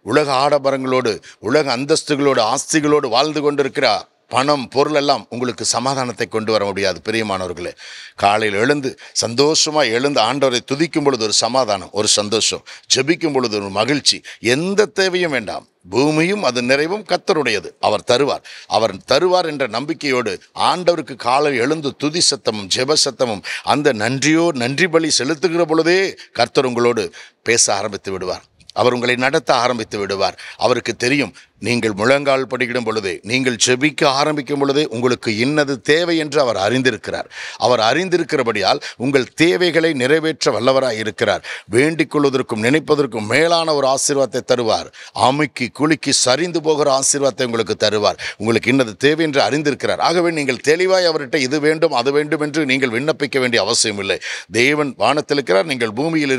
உலக ஆடம்பரங்களோடு உலக அந்தஸ்துகளோடு ஆஸ்திகளோடு வாழ்ந்து கொண்டிருக்கிற பணம் பொருள் எல்லாம் உங்களுக்கு சமாதானத்தை கொண்டு வர முடியாது. பிரியமானவர்களே, காலையில் எழுந்து சந்தோஷமாக எழுந்து ஆண்டவரை துதிக்கும் பொழுது ஒரு சமாதானம், ஒரு சந்தோஷம், ஜெபிக்கும் பொழுது ஒரு மகிழ்ச்சி. எந்த தேவையும் வேண்டாம், பூமியும் அது நிறைவும் கர்த்தருடையது, அவர் தருவார் என்ற நம்பிக்கையோடு ஆண்டவருக்கு காலை எழுந்து துதி சத்தமும் ஜெப சத்தமும் அந்த நன்றி பலி செலுத்துகிற பொழுதே கர்த்தர் உங்களோடு பேச ஆரம்பித்து விடுவார். அவர் உங்களை நடத்த ஆரம்பித்து விடுவார். அவருக்கு தெரியும், நீங்கள் முழங்கால் படிக்கிடும் பொழுதே, நீங்கள் ஜெபிக்க ஆரம்பிக்கும் பொழுதே உங்களுக்கு இன்னது தேவை என்று அவர் அறிந்திருக்கிறார். அவர் அறிந்திருக்கிறபடியால் உங்கள் தேவைகளை நிறைவேற்ற வல்லவராய் இருக்கிறார். வேண்டிக் கொள்வதற்கும் நினைப்பதற்கும் மேலான ஒரு ஆசீர்வாதத்தை தருவார். அமுக்கி குலுக்கி சரிந்து போகிற ஆசீர்வாதத்தை உங்களுக்கு தருவார். உங்களுக்கு இன்னது தேவை என்று அறிந்திருக்கிறார். ஆகவே நீங்கள் தெளிவாய் அவர்கிட்ட இது வேண்டும் அது வேண்டும் என்று நீங்கள் விண்ணப்பிக்க வேண்டிய அவசியம் இல்லை. தேவன் வானத்தில் இருக்கிறார், நீங்கள் பூமியில்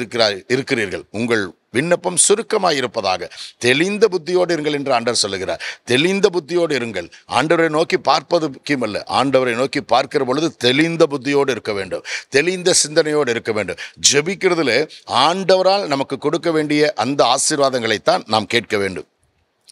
இருக்கிறீர்கள். உங்கள் விண்ணப்பம் சுருக்கமாக இருப்பதாக தெளிந்த புத்தியோடு இருங்கள் என்று ஆண்டவர் சொல்லுகிறார். தெளிந்த புத்தியோடு இருங்கள். ஆண்டவரை நோக்கி பார்ப்பது முக்கியமல்ல, ஆண்டவரை நோக்கி பார்க்கிற பொழுது தெளிந்த புத்தியோடு இருக்க வேண்டும், தெளிந்த சிந்தனையோடு இருக்க வேண்டும். ஜெபிக்கிறதுல ஆண்டவரால் நமக்கு கொடுக்க வேண்டிய அந்த ஆசீர்வாதங்களைத்தான் நாம் கேட்க வேண்டும்.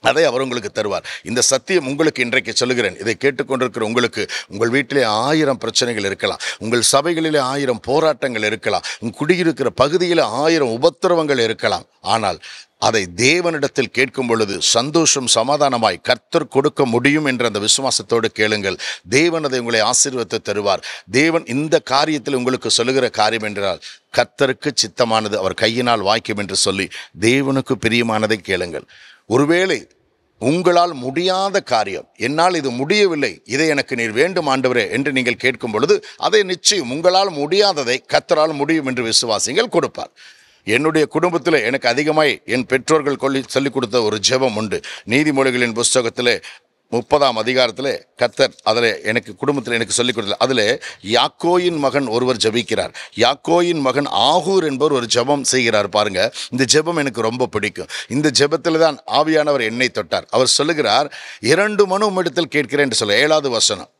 அதை அவர் உங்களுக்கு தருவார். இந்த சத்தியம் உங்களுக்கு இன்றைக்கு சொல்லுகிறேன். இதை கேட்டுக்கொண்டிருக்கிற உங்களுக்கு உங்கள் வீட்டிலே 1000 பிரச்சனைகள் இருக்கலாம், உங்கள் சபைகளிலே 1000 போராட்டங்கள் இருக்கலாம், உங்கள் குடியிருக்கிற பகுதியில் 1000 உபத்திரவங்கள் இருக்கலாம். ஆனால் அதை தேவனிடத்தில் கேட்கும் பொழுது சந்தோஷம் சமாதானமாய் கர்த்தர் கொடுக்க முடியும் என்ற அந்த விசுவாசத்தோடு கேளுங்கள். தேவன் அதை உங்களை ஆசீர்வதித்து தருவார். தேவன் இந்த காரியத்தில் உங்களுக்கு சொல்லுகிற காரியம் என்றால், கர்த்தருக்கு சித்தமானது அவர் கையினால் வாய்க்கும் என்று சொல்லி தேவனுக்கு பிரியமானதை கேளுங்கள். ஒருவேளை உங்களால் முடியாத காரியம், என்னால் இது முடியவில்லை, இதை எனக்கு நீர் வேண்டும் ஆண்டவரே என்று நீங்கள் கேட்கும் பொழுது அதை நிச்சயம் உங்களால் முடியாததை கர்த்தரால் முடியும் என்று விசுவாசிங்கள், கொடுப்பார். என்னுடைய குடும்பத்தில் எனக்கு அதிகமாய் என் பெற்றோர்கள் சொல்லிக் கொடுத்த ஒரு ஜெபம் உண்டு. நீதிமொழிகளின் புஸ்தகத்தில் 30ஆம் அதிகாரத்தில் கர்த்தர் அதில் எனக்கு குடும்பத்தில் எனக்கு சொல்லிக் கொடுத்தது. அதில் யாக்கோயின் மகன் ஒருவர் ஜெபிக்கிறார். யாக்கோயின் மகன் ஆகூர் என்பவர் ஒரு ஜெபம் செய்கிறார். பாருங்க, இந்த ஜெபம் எனக்கு ரொம்ப பிடிக்கும். இந்த ஜெபத்தில் தான் ஆவியானவர் என்னை தொட்டார். அவர் சொல்லுகிறார், 2 மனு உம்மிடத்தில் கேட்கிறேன் என்று சொல்ல. 7வது வசனம்,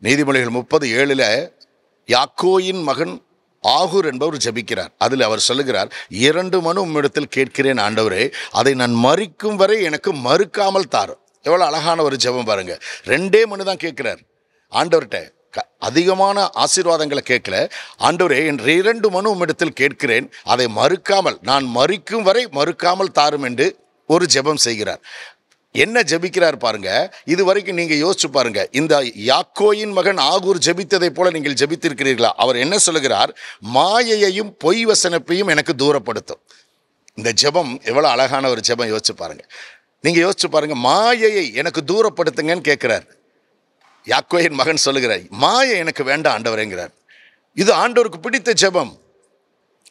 நீதிமொழிகள் 30:7 யாக்கோயின் மகன் ஆகூர் என்பவர் ஜெபிக்கிறார். அதில் அவர் சொல்லுகிறார், 2 மனு உம்மிடத்தில் கேட்கிறேன் ஆண்டவரே, அதை நான் மறிக்கும் வரை எனக்கு மறுக்காமல் தாரும். எவ்வளோ அழகான ஒரு ஜெபம் பாருங்க. 2 மனு தான் கேட்கிறார் ஆண்டவர்கிட்ட. அதிகமான ஆசீர்வாதங்களை கேட்கல. ஆண்டவரே, என் 2 மனு உம்மிடத்தில் கேட்கிறேன், அதை மறுக்காமல், நான் மறிக்கும் வரை மறுக்காமல் தாரும் என்று ஒரு ஜெபம் செய்கிறார். என்ன ஜெபிக்கிறார் பாருங்க. இது வரைக்கும் நீங்க யோசிச்சு பாருங்க, இந்த யாக்கோயின் மகன் ஆகூர் ஜெபித்ததை போல நீங்கள் ஜெபித்திருக்கிறீர்களா? அவர் என்ன சொல்லுகிறார்? மாயையையும் பொய் வசனப்பையும் எனக்கு தூரப்படுத்தும். இந்த ஜெபம் எவ்வளவு அழகான ஒரு ஜெபம், யோசிச்சு பாருங்க. நீங்க யோசிச்சு பாருங்க, மாயையை எனக்கு தூரப்படுத்துங்கன்னு கேட்கிறார். யாக்கோயின் மகன் சொல்லுகிறார், மாயை எனக்கு வேண்டாம் ஆண்டவரேங்கிறார். இது ஆண்டவருக்கு பிடித்த ஜெபம்.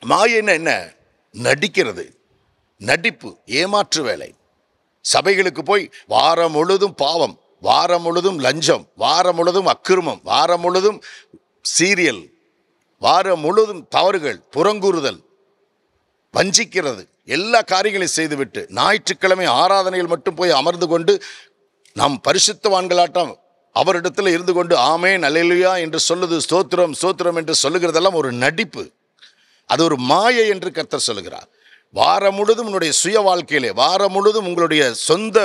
மாயைன்னா என்ன? நடிக்கிறது, நடிப்பு, ஏமாற்று வேலை. சபைகளுக்கு போய் வாரம் முழுதும் பாவம், வாரம் முழுதும் லஞ்சம், வாரம் முழுதும் அக்கிரமம், வாரம் முழுதும் சீரியல், வாரம் முழுதும் தவறுகள், புறங்கூறுதல், வஞ்சிக்கிறது, எல்லா காரியங்களையும் செய்துவிட்டு ஞாயிற்றுக்கிழமை ஆராதனையில் மட்டும் போய் அமர்ந்து கொண்டு நாம் பரிசுத்தவான்களாட்டம் அவரிடத்தில் இருந்து கொண்டு ஆமென் அல்லேலூயா என்று சொல்லுது, ஸ்தோத்திரம் ஸ்தோத்திரம் என்று சொல்லுகிறதெல்லாம் ஒரு நடிப்பு. அது ஒரு மாயை என்று கர்த்தர் சொல்லுகிறார். வாரம் முழுதும் உங்களுடைய சுய வாழ்க்கையிலே, வாரம் முழுதும் உங்களுடைய சொந்த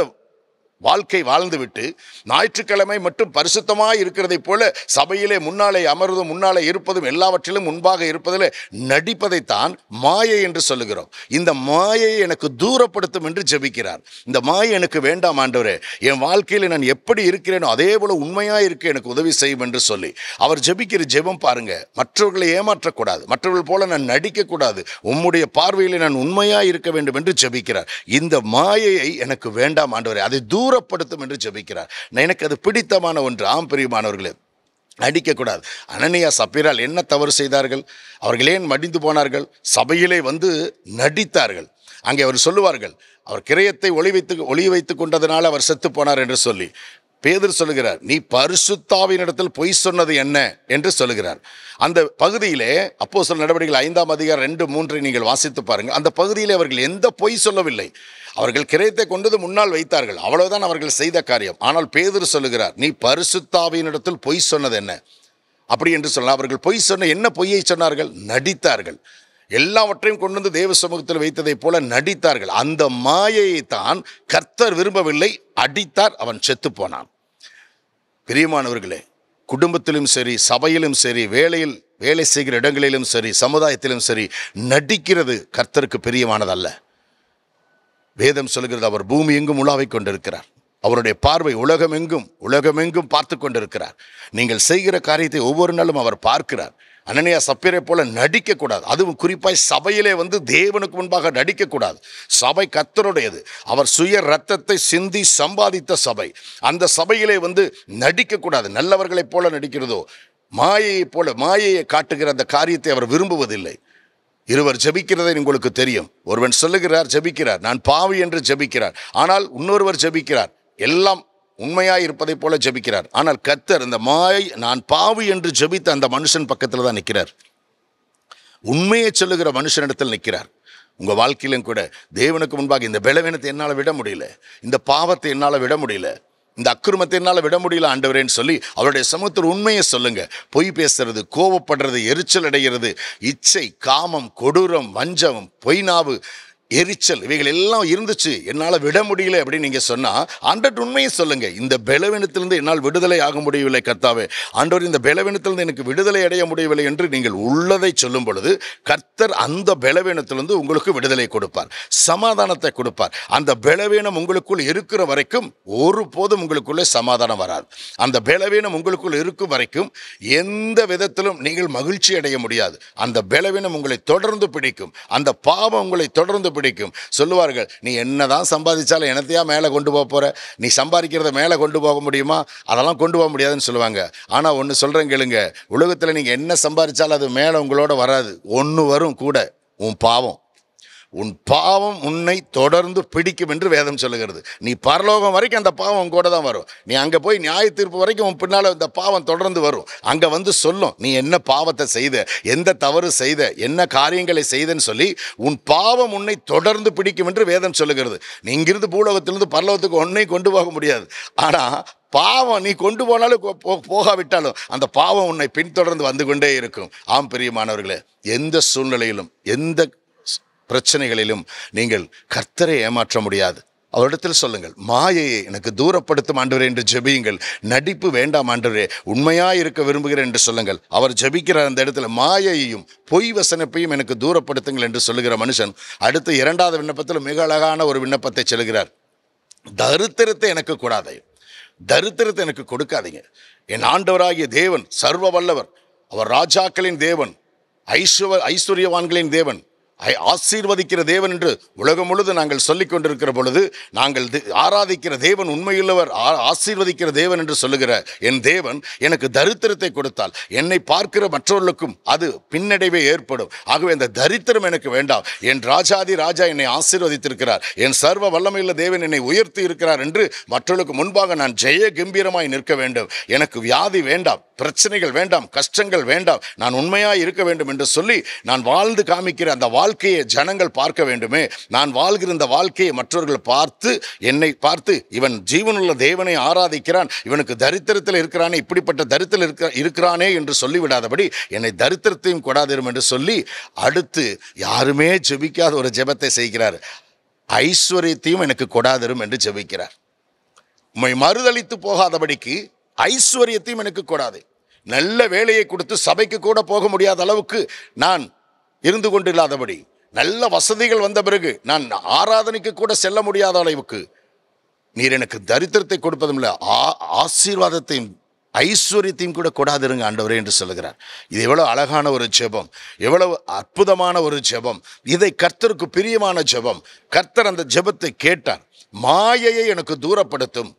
வாழ்க்கை வாழ்ந்துவிட்டு ஞாயிற்றுக்கிழமை மட்டும் பரிசுத்தமாய் இருக்கிறதைப் போல சபையிலே முன்னாலே அமர்வதும் முன்னாலே இருப்பதும் எல்லாவற்றிலும் முன்பாக இருப்பதில் நடிப்பதைத்தான் மாயை என்று சொல்லுகிறோம். இந்த மாயை எனக்கு தூரப்படுத்தும் என்று ஜெபிக்கிறார். இந்த மாயை எனக்கு வேண்டாம் ஆண்டவரே, என் வாழ்க்கையில் நான் எப்படி இருக்கிறேனோ அதே போல உண்மையாக இருக்க எனக்கு உதவி செய்யும் என்று சொல்லி அவர் ஜெபிக்கிற ஜெபம் பாருங்க. மற்றவர்களை ஏமாற்றக்கூடாது, மற்றவர்கள் போல நான் நடிக்கக்கூடாது, உம்முடைய பார்வையில் நான் உண்மையாக இருக்க வேண்டும் என்று ஜெபிக்கிறார். இந்த மாயையை எனக்கு வேண்டாம் ஆண்டவரே, அதை தூரப்படுத்தும் என்று ஜெபிக்கிறார். எனக்கு அது பிடித்தமான ஒன்று. ஆம் பிரியமானவர்களே, நடிக்கக்கூடாது. அனனியா சப்பீரால் என்ன தவறு செய்தார்கள்? அவர்கள் ஏன் மடிந்து போனார்கள்? சபையிலே வந்து நடித்தார்கள். அங்கே அவர் சொல்லுவார்கள், அவர் கிரயத்தை ஒளி வைத்து கொண்டதனால் அவர் செத்து போனார் என்று சொல்லி. பேதுரு சொல்லுகிறார், நீ பரிசுத்தாவினிடத்தில் பொய் சொன்னது என்ன என்று சொல்லுகிறார். அந்த பகுதியிலே அப்போஸ்தலர் நடவடிக்கைகள் 5ஆம் அதிகாரம் 2-3 நீங்கள் வாசித்து பாருங்கள். அந்த பகுதியிலே அவர்கள் எந்த பொய் சொல்லவில்லை. அவர்கள் கிரயத்தை கொண்டு முன்னால் வைத்தார்கள், அவ்வளவுதான் அவர்கள் செய்த காரியம். ஆனால் பேதுரு சொல்லுகிறார், நீ பரிசுத்தாவினிடத்தில் பொய் சொன்னது என்ன அப்படி என்று சொன்னால், அவர்கள் பொய் சொன்ன என்ன பொய்யை சொன்னார்கள்? நடித்தார்கள். எல்லாவற்றையும் கொண்டு வந்து தேவ சமூகத்தில் வைத்ததை போல நடித்தார்கள். அந்த மாயையை தான் கர்த்தர் விரும்பவில்லை, அடித்தார், அவன் செத்து போனான். பிரியமானவர்களே, குடும்பத்திலும் சரி, சபையிலும் சரி, வேலை செய்கிற இடங்களிலும் சரி, சமுதாயத்திலும் சரி, நடிக்கிறது கர்த்தருக்கு பிரியமானதல்ல. வேதம் சொல்கிறது, அவர் பூமி எங்கும் உலாவிக் கொண்டிருக்கிறார். அவருடைய பார்வை உலகமெங்கும் பார்த்து கொண்டிருக்கிறார். நீங்கள் செய்கிற காரியத்தை ஒவ்வொரு நாளும் அவர் பார்க்கிறார். அனனியா சப்பீரை போல நடிக்கக்கூடாது. அதுவும் குறிப்பாய் சபையிலே வந்து தேவனுக்கு முன்பாக நடிக்கக்கூடாது. சபை கர்த்தருடையது. அவர் சுய ரத்தத்தை சிந்தி சம்பாதித்த சபை. அந்த சபையிலே வந்து நடிக்கக்கூடாது. நல்லவர்களைப் போல நடிக்கிறதோ, மாயையை காட்டுகிற அந்த காரியத்தை அவர் விரும்புவதில்லை. இருவர் ஜெபிக்கிறதை உங்களுக்கு தெரியும். ஒருவன் சொல்லுகிறார், ஜெபிக்கிறார், நான் பாவி என்று ஜெபிக்கிறார். ஆனால் இன்னொருவர் ஜெபிக்கிறார், எல்லாம் உண்மையாய் இருப்பதை போல ஜெபிக்கிறார். ஆனால் கர்த்தர் இந்த நான் பாவி என்று ஜெபித்த அந்த மனுஷன் பக்கத்தில் தான் நிற்கிறார். உண்மையை சொல்லுகிற மனுஷனிடத்தில் நிற்கிறார். உங்கள் வாழ்க்கையிலும் கூட தேவனுக்கு முன்பாக இந்த பலவீனத்தை என்னால் விட முடியல, இந்த பாவத்தை என்னால் விட முடியல, இந்த அக்கிரமத்தை என்னால் விட முடியல ஆண்டவரேன்னு சொல்லி அவருடைய சமூகத்தில் உண்மையை சொல்லுங்க. பொய் பேசுறது, கோபப்படுறது, எரிச்சல் அடைகிறது, இச்சை, காமம், கொடூரம், வஞ்சம், பொய்நாவு, எரிச்சல், இவைகள் எல்லாம் இருந்துச்சு, என்னால் விட முடியல அப்படின்னு நீங்கள் சொன்னால் ஆண்டவர் உண்மையை சொல்லுங்க. இந்த பலவீனத்திலிருந்து என்னால் விடுதலை ஆக முடியவில்லை கர்த்தாவே, ஆண்டவர் இந்த பலவீனத்திலிருந்து எனக்கு விடுதலை அடைய முடியவில்லை என்று நீங்கள் உள்ளதை சொல்லும் பொழுது கர்த்தர் அந்த பலவீனத்திலிருந்து உங்களுக்கு விடுதலை கொடுப்பார், சமாதானத்தை கொடுப்பார். அந்த பலவீனம் உங்களுக்குள் இருக்கிற வரைக்கும் ஒருபோதும் உங்களுக்குள்ளே சமாதானம் வராது. அந்த பலவீனம் உங்களுக்குள் இருக்கும் வரைக்கும் எந்த விதத்திலும் நீங்கள் மகிழ்ச்சி அடைய முடியாது. அந்த பலவீனம் உங்களை தொடர்ந்து பிடிக்கும், அந்த பாவம் உங்களை தொடர்ந்து பிடிக்கும். சொல்லுவார்கள், நீ என்னதான் சம்பாதிச்சாலும் என்னத்தையா மேலே கொண்டு போக போற, நீ சம்பாதிக்கிறத மேலே கொண்டு போக முடியுமா? அதெல்லாம் கொண்டு போக முடியாதுன்னு சொல்லுவாங்க. ஆனால் ஒன்று சொல்கிறேன் கேளுங்க, உலகத்தில் நீங்கள் என்ன சம்பாதிச்சாலும் அது மேலே உங்களோட வராது. ஒன்று வரும் கூட, உன் பாவம் உன்னை தொடர்ந்து பிடிக்கும் என்று வேதம் சொல்லுகிறது. நீ பரலோகம் வரைக்கும் அந்த பாவம் உன் கூட தான் வரும். நீ அங்கே போய் நியாய தீர்ப்பு வரைக்கும் உன் பின்னால் இந்த பாவம் தொடர்ந்து வரும். அங்கே வந்து சொல்லும், நீ என்ன பாவத்தை செய்த, எந்த தவறு செய்த, என்ன காரியங்களை செய்தன்னு சொல்லி உன் பாவம் உன்னை தொடர்ந்து பிடிக்கும் என்று வேதம் சொல்லுகிறது. நீ இங்கிருந்து பூலோகத்திலிருந்து பரலோகத்துக்கு ஒன்றை கொண்டு போக முடியாது. ஆனால் பாவம் நீ கொண்டு போனாலும் போகாவிட்டாலும் அந்த பாவம் உன்னை பின்தொடர்ந்து வந்து கொண்டே இருக்கும். ஆம் பிரியமானவர்களே, எந்த சூழ்நிலையிலும் எந்த பிரச்சனைகளிலும் நீங்கள் கர்த்தரை ஏமாற்ற முடியாது. அவரிடத்தில் சொல்லுங்கள், மாயையை எனக்கு தூரப்படுத்தும் ஆண்டவரே என்று ஜெபியுங்கள். நடிப்பு வேண்டாம் ஆண்டவரே, உண்மையாக இருக்க விரும்புகிறேன் என்று சொல்லுங்கள். அவர் ஜெபிக்கிற அந்த இடத்துல மாயையையும் பொய் வசனப்பையும் எனக்கு தூரப்படுத்துங்கள் என்று சொல்லுகிற மனுஷன் அடுத்து 2வது விண்ணப்பத்தில் மிக அழகான ஒரு விண்ணப்பத்தை சொல்லுகிறார். தரித்திரத்தை எனக்கு கூடாதே, தரித்திரத்தை எனக்கு கொடுக்காதீங்க. என் ஆண்டவராகிய தேவன் சர்வ வல்லவர், அவர் ராஜாக்களின் தேவன், ஐஸ்வர்யவான்களின் தேவன், ஆசீர்வதிக்கிற தேவன் என்று உலகம் முழுது நாங்கள் சொல்லிக் கொண்டிருக்கிற பொழுது நாங்கள் ஆராதிக்கிற தேவன் உண்மையுள்ளவர், ஆசீர்வதிக்கிற தேவன் என்று சொல்லுகிற என் தேவன் எனக்கு தரித்திரத்தை கொடுத்தால் என்னை பார்க்கிற மற்றவர்களுக்கும் அது பின்னடைவே ஏற்படும். ஆகவே அந்த தரித்திரம் எனக்கு வேண்டாம். என் ராஜாதி ராஜா என்னை ஆசீர்வதித்திருக்கிறார், என் சர்வ வல்லமையுள்ள தேவன் என்னை உயர்த்தி இருக்கிறார் என்று மற்றவர்களுக்கு முன்பாக நான் ஜெய கம்பீரமாய் நிற்க வேண்டும். எனக்கு வியாதி வேண்டாம், பிரச்சனைகள் வேண்டாம், கஷ்டங்கள் வேண்டாம், நான் உண்மையாய் இருக்க வேண்டும் என்று சொல்லி நான் வாழ்ந்து காமிக்கிற அந்த வாழ்க்கையை ஜனங்கள் பார்க்க வேண்டுமே. நான் வாழ்கிற இந்த வாழ்க்கையை மற்றவர்கள் பார்த்து என்னை பார்த்து இவன் ஜீவனுள்ள தேவனை ஆராதிக்கிறான், இவனுக்கு தரித்திரத்தில் இருக்கிறானே, இப்படிப்பட்ட தரித்திரத்தில் இருக்கிறானே என்று சொல்லிவிடாதபடி என்னை தரித்திரத்தையும் கொடாதிரும் என்று சொல்லி அடுத்து யாருமே ஜெபிக்காத ஒரு ஜெபத்தை செய்கிறார். ஐஸ்வர்யத்தையும் எனக்கு கொடாதிரும் என்று ஜெபிக்கிறார். உம்மை மறுதலித்து போகாதபடிக்கு ஐஸ்வர்யத்தையும் எனக்கு கூடாது. நல்ல வேலையை கொடுத்து சபைக்கு கூட போக முடியாத அளவுக்கு நான் இருந்து கொண்டில்லாதபடி, நல்ல வசதிகள் வந்த பிறகு நான் ஆராதனைக்கு கூட செல்ல முடியாத அளவுக்கு நீர் எனக்கு தரித்திரத்தை கொடுப்பதும் இல்லை, ஆசீர்வாதத்தையும் ஐஸ்வர்யத்தையும் கூட கொடாதிருங்க ஆண்டவரே என்று சொல்லுகிறார். இது எவ்வளவு அழகான ஒரு ஜெபம், எவ்வளவு அற்புதமான ஒரு ஜெபம். இதை கர்த்தருக்கு பிரியமான ஜெபம். கர்த்தர் அந்த ஜெபத்தை கேட்டார். மாயையை எனக்கு தூரப்படுத்தும்,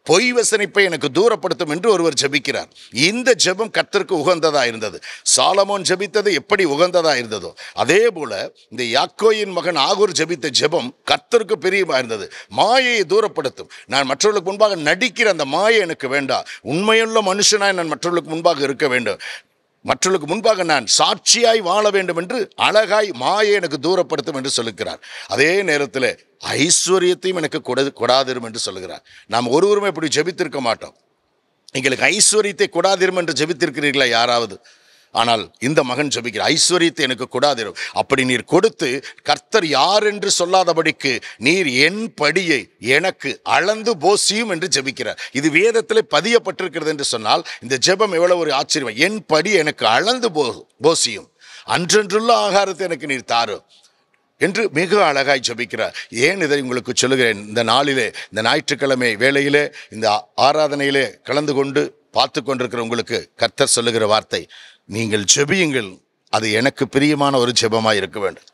பொய் வசனிப்பை எனக்கு தூரப்படுத்தும் என்று ஒருவர் ஜெபிக்கிறார். இந்த ஜெபம் கர்த்தருக்கு உகந்ததா இருந்தது. சாலமோன் ஜெபித்தது எப்படி உகந்ததா இருந்ததோ அதே போல இந்த யாக்கோயின் மகன் ஆகூர் ஜெபித்த ஜெபம் கர்த்தருக்கு பிரியமா இருந்தது. மாயையை தூரப்படுத்தும். நான் மற்றவர்களுக்கு முன்பாக நடிக்கிற அந்த மாயை எனக்கு வேண்டாம். உண்மையுள்ள மனுஷனாய் நான் மற்றவர்களுக்கு முன்பாக இருக்க வேண்டும். மற்றவர்களுக்கு முன்பாக நான் சாட்சியாய் வாழ வேண்டும் என்று அழகாய் மாயை எனக்கு தூரப்படுத்தும் என்று சொல்லுகிறார். அதே நேரத்தில் ஐஸ்வர்யத்தையும் எனக்கு கொடாதிரும் என்று சொல்லுகிறார். நாம் ஒருவருமே இப்படி ஜெபித்திருக்க மாட்டோம். எங்களுக்கு ஐஸ்வர்யத்தை கொடாதிரும் என்று ஜெபித்திருக்கிறீர்களா யாராவது? ஆனால் இந்த மகன் ஜெபிக்கிற ஐஸ்வர்யத்தை எனக்கு கொடாதிரும். அப்படி நீர் கொடுத்து கர்த்தர் யார் என்று சொல்லாதபடிக்கு நீர் என் படியை எனக்கு அளந்து போசியும் என்று ஜெபிக்கிறார். இது வேதத்தில் பதியப்பட்டிருக்கிறது என்று சொன்னால் இந்த ஜெபம் எவ்வளவு ஒரு ஆச்சரியம். என் படி எனக்கு அளந்து போசியும், அன்றன்றுள்ள ஆகாரத்தை எனக்கு நீர் தாரும் என்று மிக அழகாய் ஜெபிக்கிறார். ஏன் இதை உங்களுக்கு சொல்லுகிறேன்? இந்த நாளிலே, இந்த ஞாயிற்றுக்கிழமை வேளையிலே, இந்த ஆராதனையிலே கலந்து கொண்டு பார்த்து கொண்டிருக்கிற உங்களுக்கு கர்த்தர் சொல்லுகிற வார்த்தை, நீங்கள் ஜெபியுங்கள். அது எனக்கு பிரியமான ஒரு ஜெபமாய் இருக்க வேண்டும்,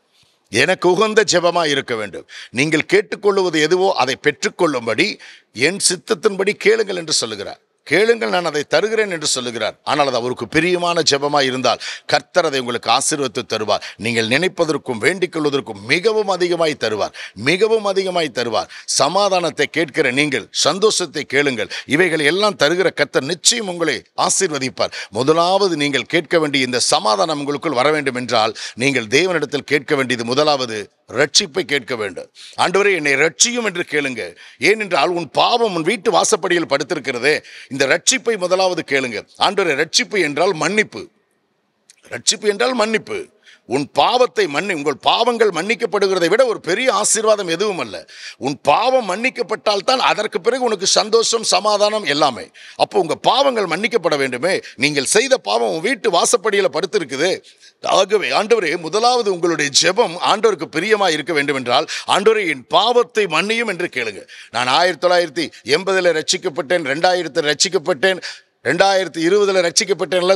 எனக்கு உகந்த ஜெபமாய் இருக்க வேண்டும். நீங்கள் கேட்டுக்கொள்வது எதுவோ அதை பெற்றுக்கொள்ளும்படி என் சித்தத்தின்படி கேளுங்கள் என்று சொல்லுகிறார். கேளுங்கள், நான் அதை தருகிறேன் என்று சொல்லுகிறார். ஆனால் அது அவருக்கு பிரியமான ஜெபமாய் இருந்தால் கர்த்தர் அதை உங்களுக்கு ஆசீர்வதித்து தருவார். நீங்கள் நினைப்பதற்கும் வேண்டிக் கொள்வதற்கும் மிகவும் அதிகமாய் தருவார், மிகவும் அதிகமாய் தருவார். சமாதானத்தை கேட்கிற நீங்கள் சந்தோஷத்தை கேளுங்கள். இவைகளை எல்லாம் தருகிற கர்த்தர் நிச்சயம் உங்களை ஆசீர்வதிப்பார். முதலாவது நீங்கள் கேட்க வேண்டிய இந்த சமாதானம் உங்களுக்குள் வர வேண்டும் என்றால் நீங்கள் தேவனிடத்தில் கேட்க வேண்டியது முதலாவது ரட்சிப்பை கேட்க வேண்டும். ஆண்டவரே என்னை ரட்சியும் என்று கேளுங்க. ஏனென்றால் உன் பாவம் உன் வீட்டு வாசப்படியில் படுத்திருக்கிறதே. இந்த ரட்சிப்பை முதலாவது கேளுங்க. ஆண்டவரே ரட்சிப்பு என்றால் மன்னிப்பு. ரட்சிப்பு என்றால் மன்னிப்பு. உன் பாவத்தை உங்கள் பாவங்கள் மன்னிக்கப்படுகிறதை விட ஒரு பெரிய ஆசீர்வாதம் எதுவும் அல்ல. உன் பாவம் மன்னிக்கப்பட்டால் தான் அதற்கு பிறகு உனக்கு சந்தோஷம், சமாதானம் எல்லாமே. அப்போ உங்க பாவங்கள் மன்னிக்கப்பட வேண்டுமே. நீங்கள் செய்த பாவம் உன் வீட்டு வாசப்படியில் படுத்திருக்குது. ஆகவே ஆண்டவரே முதலாவது உங்களுடைய ஜெபம் ஆண்டவருக்கு பிரியமாக இருக்க வேண்டும் என்றால், ஆண்டவரே என் பாவத்தை மன்னியும் என்று கேளுங்க. நான் 1980 ரட்சிக்கப்பட்டேன், 2000 ரட்சிக்கப்பட்டேன், 2020 ரட்சிக்கப்பட்டேன்ல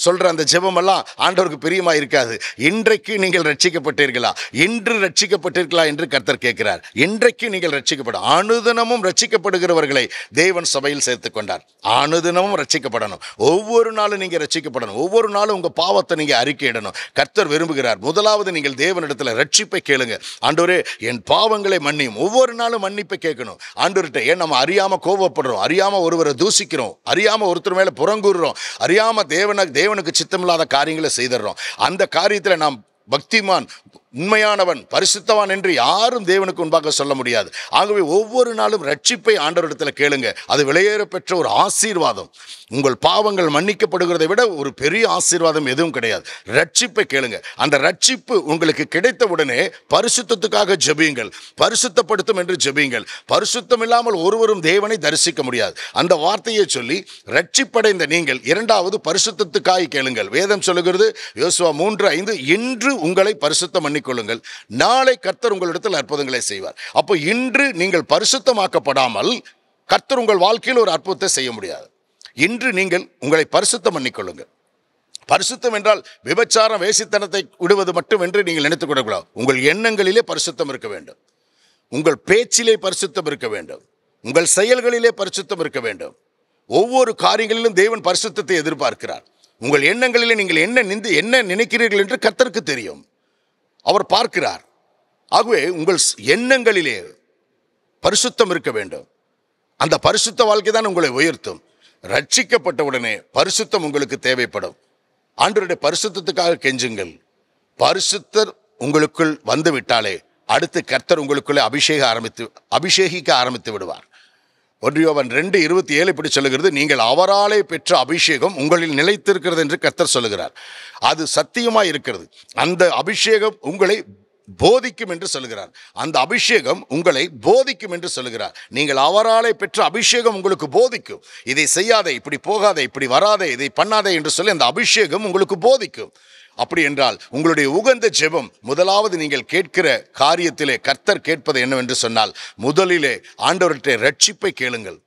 சொல்ற அந்த ஜெபமெல்லாம் ஆண்டவருக்கு பிரியமா இருக்காது. இன்றைக்கு நீங்கள் ரட்சிக்கப்பட்டீர்களா, இன்று ரட்சிக்கப்பட்டீர்களா என்று கர்த்தர் கேட்கிறார். இன்றைக்கு நீங்கள் ரட்சிக்கப்பட, அனுதினமும் ரட்சிக்கப்படுகிறவர்களை தேவன் சபையில் சேர்த்துக் கொண்டார். அனுதினமும் ரட்சிக்கப்படணும். ஒவ்வொரு நாளும் நீங்க ரட்சிக்கப்படணும். ஒவ்வொரு நாளும் உங்க பாவத்தை நீங்க அறிக்கையிடணும். கர்த்தர் விரும்புகிறார். முதலாவது நீங்கள் தேவனிடத்தில் ரட்சிப்பை கேளுங்க. ஆண்டவரே என் பாவங்களை மன்னியும். ஒவ்வொரு நாளும் மன்னிப்பை கேட்கணும் ஆண்டவர்கிட்ட. ஏன் நம்ம அறியாம கோபப்படுறோம், அறியாம ஒருவரை தூசிக்கிறோம், அறியாம ஒருத்தர் மேல புறங்கூறுறோம், அறியாம தேவனுக்கு சித்தமில்லாத காரியங்களை செய்தறோம். அந்த காரியத்தில் நாம் பக்திமான், உண்மையானவன், பரிசுத்தவான் என்று யாரும் தேவனுக்கு முன்பாக சொல்ல முடியாது. ஆகவே ஒவ்வொரு நாளும் ரட்சிப்பை ஆண்டவரிடத்தில் கேளுங்க. அது விலையேற பெற்ற ஒரு ஆசீர்வாதம். உங்கள் பாவங்கள் மன்னிக்கப்படுகிறதை விட ஒரு பெரிய ஆசீர்வாதம் எதுவும் கிடையாது. ரட்சிப்பை கேளுங்க. அந்த ரட்சிப்பு உங்களுக்கு கிடைத்த உடனே பரிசுத்தத்துக்காக ஜெபியுங்கள். பரிசுத்தப்படுத்தும் என்று ஜெபியுங்கள். பரிசுத்தம் இல்லாமல் ஒருவரும் தேவனை தரிசிக்க முடியாது. அந்த வார்த்தையை சொல்லி ரட்சிப்படைந்த நீங்கள் இரண்டாவது பரிசுத்தத்துக்காக கேளுங்கள். வேதம் சொல்லுகிறது யோசுவா 3:5, இன்று உங்களை பரிசுத்தம் பண்ணிக்கொள்ளுங்கள், நாளை கர்த்தர் உங்களிடத்தில் அற்புதங்களை செய்வார். அப்போ இன்று நீங்கள் பரிசுத்தமாக்கப்படாமல் கர்த்தர் உங்கள் வாழ்க்கையில் ஒரு அற்புதத்தை செய்ய முடியாது. இன்று நீங்கள் உங்களை பரிசுத்தம் பண்ணிக்கொள்ளுங்கள். பரிசுத்தம் என்றால் விபச்சாரம், வேசித்தனத்தை விடுவது மட்டும் என்று நீங்கள் நினைத்துக் கொள்ளக்கூடாது. உங்கள் எண்ணங்களிலே பரிசுத்தம் இருக்க வேண்டும், உங்கள் பேச்சிலே பரிசுத்தம் இருக்க வேண்டும், உங்கள் செயல்களிலே பரிசுத்தம் இருக்க வேண்டும். ஒவ்வொரு காரியங்களிலும் தேவன் பரிசுத்தத்தை எதிர்பார்க்கிறார். உங்கள் எண்ணங்களிலே நீங்கள் என்ன நினைக்கிறீர்கள் என்று கர்த்தருக்கு தெரியும், அவர் பார்க்கிறார். ஆகவே உங்கள் எண்ணங்களிலே பரிசுத்தம் இருக்க வேண்டும். அந்த பரிசுத்த வாழ்க்கை தான் உங்களை உயர்த்தும். ரட்சிக்கப்பட்ட உடனே பரிசுத்தம் உங்களுக்கு தேவைப்படும். ஆண்டவருடைய பரிசுத்தத்துக்காக கெஞ்சுங்கள். பரிசுத்தர் உங்களுக்குள் வந்து விட்டாலே அடுத்து கர்த்தர் உங்களுக்குள்ளே அபிஷேகிக்க ஆரம்பித்து விடுவார். 1 யோவான் 2:27 இப்படி சொல்லுகிறது, நீங்கள் அவராலே பெற்ற அபிஷேகம் உங்களில் நிலைத்திருக்கிறது என்று கர்த்தர் சொல்லுகிறார். அது சத்தியமாய் இருக்கிறது. அந்த அபிஷேகம் உங்களை போதிக்கும் என்று சொல்கிறார். அந்த அபிஷேகம் உங்களை போதிக்கும் என்று சொல்கிறார். நீங்கள் அவராலே பெற்ற அபிஷேகம் உங்களுக்கு போதிக்கும். இதை செய்யாதே, இப்படி போகாதே, இப்படி வராதே, இதை பண்ணாதே என்று சொல்லி அந்த அபிஷேகம் உங்களுக்கு போதிக்கும். அப்படி என்றால் உங்களுடைய உகந்த ஜெபம், முதலாவது நீங்கள் கேட்கிற காரியத்திலே கர்த்தர் கேட்பது என்னவென்று சொன்னால், முதலிலே ஆண்டவர்கிட்ட ரட்சிப்பை கேளுங்கள்,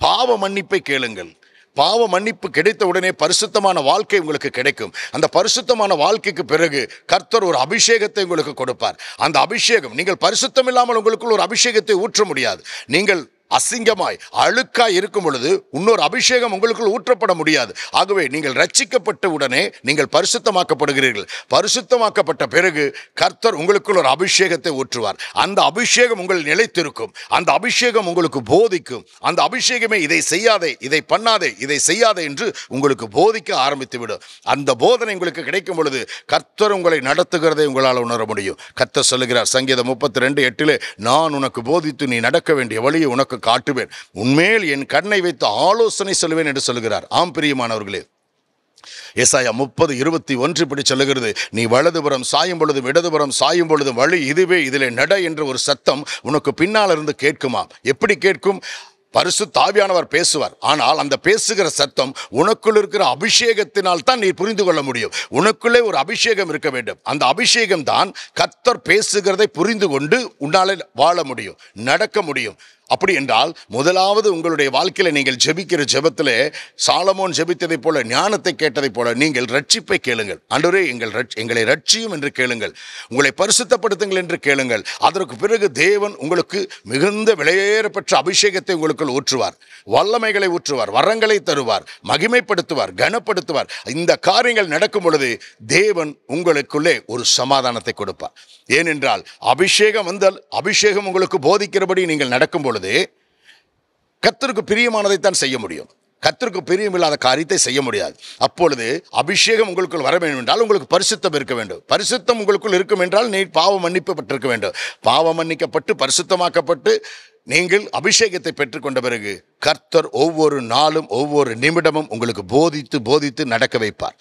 பாவ மன்னிப்பை கேளுங்கள். பாவ மன்னிப்பு கிடைத்த உடனே பரிசுத்தமான வாழ்க்கை உங்களுக்கு கிடைக்கும். அந்த பரிசுத்தமான வாழ்க்கைக்கு பிறகு கர்த்தர் ஒரு அபிஷேகத்தை உங்களுக்கு கொடுப்பார். அந்த அபிஷேகம், நீங்கள் பரிசுத்தம் இல்லாமல் உங்களுக்குள் ஒரு அபிஷேகத்தை ஊற்ற முடியாது. நீங்கள் அசிங்கமாய் அழுக்காய் இருக்கும் பொழுது இன்னொரு அபிஷேகம் உங்களுக்குள் ஊற்றப்பட முடியாது. ஆகவே நீங்கள் ரட்சிக்கப்பட்ட உடனே நீங்கள் பரிசுத்தமாக்கப்படுகிறீர்கள். பரிசுத்தமாக்கப்பட்ட பிறகு கர்த்தர் உங்களுக்குள் ஒரு அபிஷேகத்தை ஊற்றுவார். அந்த அபிஷேகம் உங்கள் நிலைத்திருக்கும். அந்த அபிஷேகம் உங்களுக்கு போதிக்கும். அந்த அபிஷேகமே இதை செய்யாதே, இதை பண்ணாதே, இதை செய்யாதே என்று உங்களுக்கு போதிக்க ஆரம்பித்துவிடும். அந்த போதனை உங்களுக்கு கிடைக்கும் பொழுது கர்த்தர் உங்களை நடத்துகிறதை உங்களால் உணர முடியும். கர்த்தர் சொல்லுகிறார் சங்கீதம் 32:8, நான் உனக்கு போதித்து நீ நடக்க வேண்டிய வழியை உனக்கு காட்டுவேன், உன்மேல் என் கண்ணை வைத்து ஆலோசனை சொல்லுவேன் என்று சொல்லுகிறார். ஆம் பிரியமானவர்களே, ஏசாயா 30:21 இப்படி சொல்லுகிறது, நீ வலதுபுறம் சாயும் பொழுதும் இடதுபுறம் சாயும் பொழுதும் வழி இதுவே, இதிலே நட என்ற ஒரு சத்தம் உனக்கு பின்னால் இருந்து கேட்குமா? எப்படி கேட்கும்? பரிசுத்த ஆவியானவர் பேசுவார். ஆனால் அந்த பேசுகிற சத்தம் உனக்குள் இருக்கிற அபிஷேகத்தினால் தான் நீ புரிந்து கொள்ள முடியும். உனக்குள்ளே ஒரு அபிஷேகம் இருக்க வேண்டும். அந்த அபிஷேகம் தான் கர்த்தர் பேசுகிறதை புரிந்து கொண்டு உன்னாலே வாழ முடியும், நடக்க முடியும். அப்படி என்றால் முதலாவது உங்களுடைய வாழ்க்கையில் நீங்கள் ஜெபிக்கிற ஜெபத்திலே சாலமோன் ஜெபித்ததை போல, ஞானத்தை கேட்டதை போல நீங்கள் ரட்சிப்பை கேளுங்கள். ஆண்டவரே எங்களை ரட்சியும் என்று கேளுங்கள், உங்களை பரிசுத்தப்படுத்துங்கள் என்று கேளுங்கள். அதற்கு பிறகு தேவன் உங்களுக்கு மிகுந்த விலையேறப்பெற்ற அபிஷேகத்தை உங்களுக்குள் ஊற்றுவார், வல்லமைகளை ஊற்றுவார், வரங்களை தருவார், மகிமைப்படுத்துவார், கனப்படுத்துவார். இந்த காரியங்கள் நடக்கும் பொழுது தேவன் உங்களுக்குள்ளே ஒரு சமாதானத்தை கொடுப்பார். ஏனென்றால் அபிஷேகம் வந்தால், அபிஷேகம் உங்களுக்கு போதிக்கிறபடி நீங்கள் நடக்கும் பொழுது கர்த்தருக்கு பிரியமானதைத்தான் செய்ய முடியும். கர்த்தருக்கு பிரியமில்லாத காரியத்தை செய்ய முடியாது. அப்பொழுது அபிஷேகம் உங்களுக்குள் வர வேண்டும் என்றால் உங்களுக்கு பரிசுத்தம் இருக்க வேண்டும். பரிசுத்தம் உங்களுக்குள் இருக்கும் என்றால் நீ பாவ மன்னிக்கப்பட்டிருக்க வேண்டும். பாவ மன்னிக்கப்பட்டு பரிசுத்தமாக்கப்பட்டு நீங்கள் அபிஷேகத்தை பெற்றுக்கொண்ட பிறகு கர்த்தர் ஒவ்வொரு நாளும் ஒவ்வொரு நிமிடமும் உங்களுக்கு போதித்து போதித்து நடக்க வைப்பார்.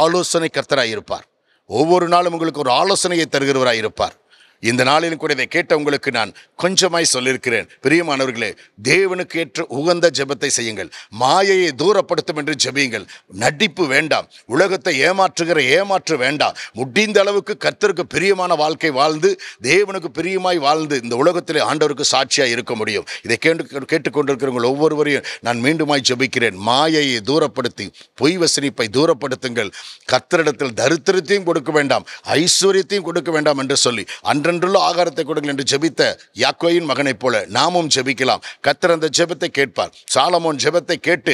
ஆலோசனை கர்த்தராய் இருப்பார். ஒவ்வொரு நாளும் உங்களுக்கு ஒரு ஆலோசனையை தருகிறவராய் இருப்பார். இந்த நாளிலும் கூட இதை கேட்ட உங்களுக்கு நான் கொஞ்சமாய் சொல்லியிருக்கிறேன். பிரியமானவர்களே, தேவனுக்கு ஏற்ற உகந்த ஜெபத்தை செய்யுங்கள். மாயையை தூரப்படுத்தும் என்று ஜெபியுங்கள். நடிப்பு வேண்டாம். உலகத்தை ஏமாற்றுகிற ஏமாற்று வேண்டாம். முடிந்த அளவுக்கு கர்த்தருக்கு பிரியமான வாழ்க்கை வாழ்ந்து தேவனுக்கு பிரியமாய் வாழ்ந்து இந்த உலகத்திலே ஆண்டவருக்கு சாட்சியாய் இருக்க முடியும். இதை கேட்டுக்கொண்டிருக்கிறவங்க ஒவ்வொருவரையும் நான் மீண்டுமாய் ஜெபிக்கிறேன். மாயையை தூரப்படுத்தி பொய் வசனிப்பை தூரப்படுத்துங்கள். கர்த்தரிடத்தில் தரித்திரத்தையும் கொடுக்க வேண்டாம், ஐஸ்வர்யத்தையும் கொடுக்க வேண்டாம் என்று சொல்லி அன்றன்றுள்ள ஆகாரத்தை கொடுங்கள் என்று ஜெபித்த யாக்கோயின் மகனைப் போல நாமும் ஜெபிக்கலாம். கர்த்தர் அந்த ஜெபத்தை கேட்பார். சாலமோன் ஜெபத்தை கேட்டு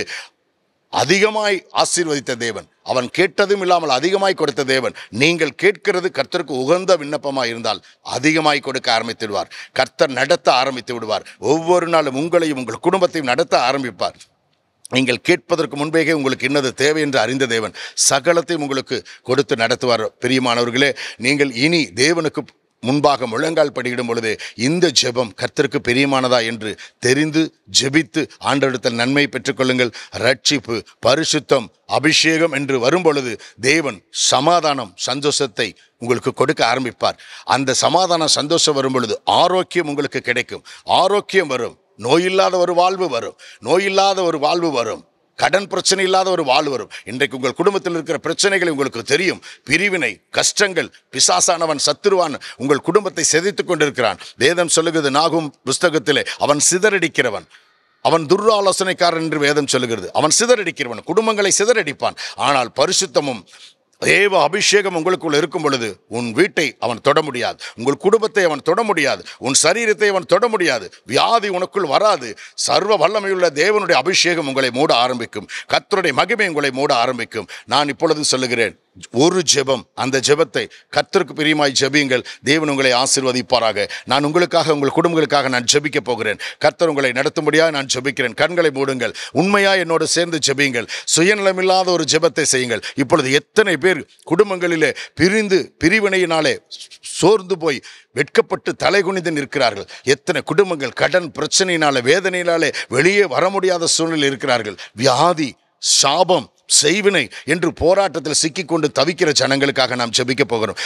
அதிகமாய் ஆசீர்வதித்த தேவன், அவன் கேட்டதும் இல்லாமல் அதிகமாய் கொடுத்த தேவன். நீங்கள் கேட்கிறது கர்த்தருக்கு உகந்த விண்ணப்பமாய் இருந்தால் அதிகமாய் கொடுக்க ஆரம்பித்து விடுவார். கர்த்தர் நடத்த ஆரம்பித்து விடுவார். ஒவ்வொரு நாளும் உங்களையும் உங்கள் குடும்பத்தையும் நடத்த ஆரம்பிப்பார். நீங்கள் கேட்பதற்கு முன்பே உங்களுக்கு என்னது தேவை என்று அறிந்த தேவன் சகலத்தையும் உங்களுக்கு கொடுத்து நடத்துவார். பிரியமானவர்களே, நீங்கள் இனி தேவனுக்கு முன்பாக முழங்கால் படியிடும் பொழுது இந்த ஜெபம் கர்த்தருக்கு பிரியமானதா என்று தெரிந்து ஜெபித்து ஆண்டவரிடத்தில் நன்மை பெற்றுக்கொள்ளுங்கள். ரட்சிப்பு, பரிசுத்தம், அபிஷேகம் என்று வரும் பொழுது தேவன் சமாதானம், சந்தோஷத்தை உங்களுக்கு கொடுக்க ஆரம்பிப்பார். அந்த சமாதானம், சந்தோஷம் வரும் பொழுது ஆரோக்கியம் உங்களுக்கு கிடைக்கும். ஆரோக்கியம் வரும். நோயில்லாத ஒரு வாழ்வு வரும். நோயில்லாத ஒரு வாழ்வு வரும். கடன் பிரச்சனை இல்லாத ஒரு வாழ்வு வரும். இன்றைக்கு உங்கள் குடும்பத்தில் இருக்கிற பிரச்சனைகள் உங்களுக்கு தெரியும். பிரிவினை, கஷ்டங்கள், பிசாசானவன், சத்துருவான் உங்கள் குடும்பத்தை சிதைத்துக் கொண்டிருக்கிறான். வேதம் சொல்லுகிறது நாகும் புஸ்தகத்திலே, அவன் சிதறடிக்கிறவன், அவன் துர்ஆலோசனைக்காரன் என்று வேதம் சொல்லுகிறது. அவன் சிதறடிக்கிறவன், குடும்பங்களை சிதறடிப்பான். ஆனால் பரிசுத்தமும் தேவ அபிஷேகம் உங்களுக்குள்ள இருக்கும் பொழுது உன் வீட்டை அவன் தொட முடியாது, உங்கள் குடும்பத்தை அவன் தொட முடியாது, உன் சரீரத்தை அவன் தொட முடியாது. வியாதி உனக்குள் வராது. சர்வ வல்லமையுள்ள தேவனுடைய அபிஷேகம் உங்களை மூட ஆரம்பிக்கும். கர்த்தருடைய மகிமை உங்களை மூட ஆரம்பிக்கும். நான் இப்பொழுது சொல்லுகிறேன், ஒரு ஜெபம், அந்த ஜெபத்தை கர்த்தருக்கு பிரியமாய் ஜெபியுங்கள். தேவன் உங்களை ஆசீர்வதிப்பாராக. நான் உங்களுக்காக, உங்கள் குடும்பங்களுக்காக நான் ஜெபிக்க போகிறேன். கர்த்தர் உங்களை நடத்தும்படியாக நான் ஜெபிக்கிறேன். கண்களை மூடுங்கள். உண்மையாக என்னோடு சேர்ந்து ஜெபியுங்கள். சுயநலமில்லாத ஒரு ஜெபத்தை செய்யுங்கள். இப்பொழுது எத்தனை பேர் குடும்பங்களிலே பிரிவினையினாலே சோர்ந்து போய் வெட்கப்பட்டு தலைகுனிந்து நிற்கிறார்கள். எத்தனை குடும்பங்கள் கடன் பிரச்சனையினாலே, வேதனையினாலே வெளியே வர முடியாத சூழ்நிலை இருக்கிறார்கள். வியாதி, சாபம், செய்வினை என்று போராட்டத்தில் சிக்கிக்கொண்டு தவிக்கிற ஜனங்களுக்காக நாம் ஜெபிக்க போகிறோம்.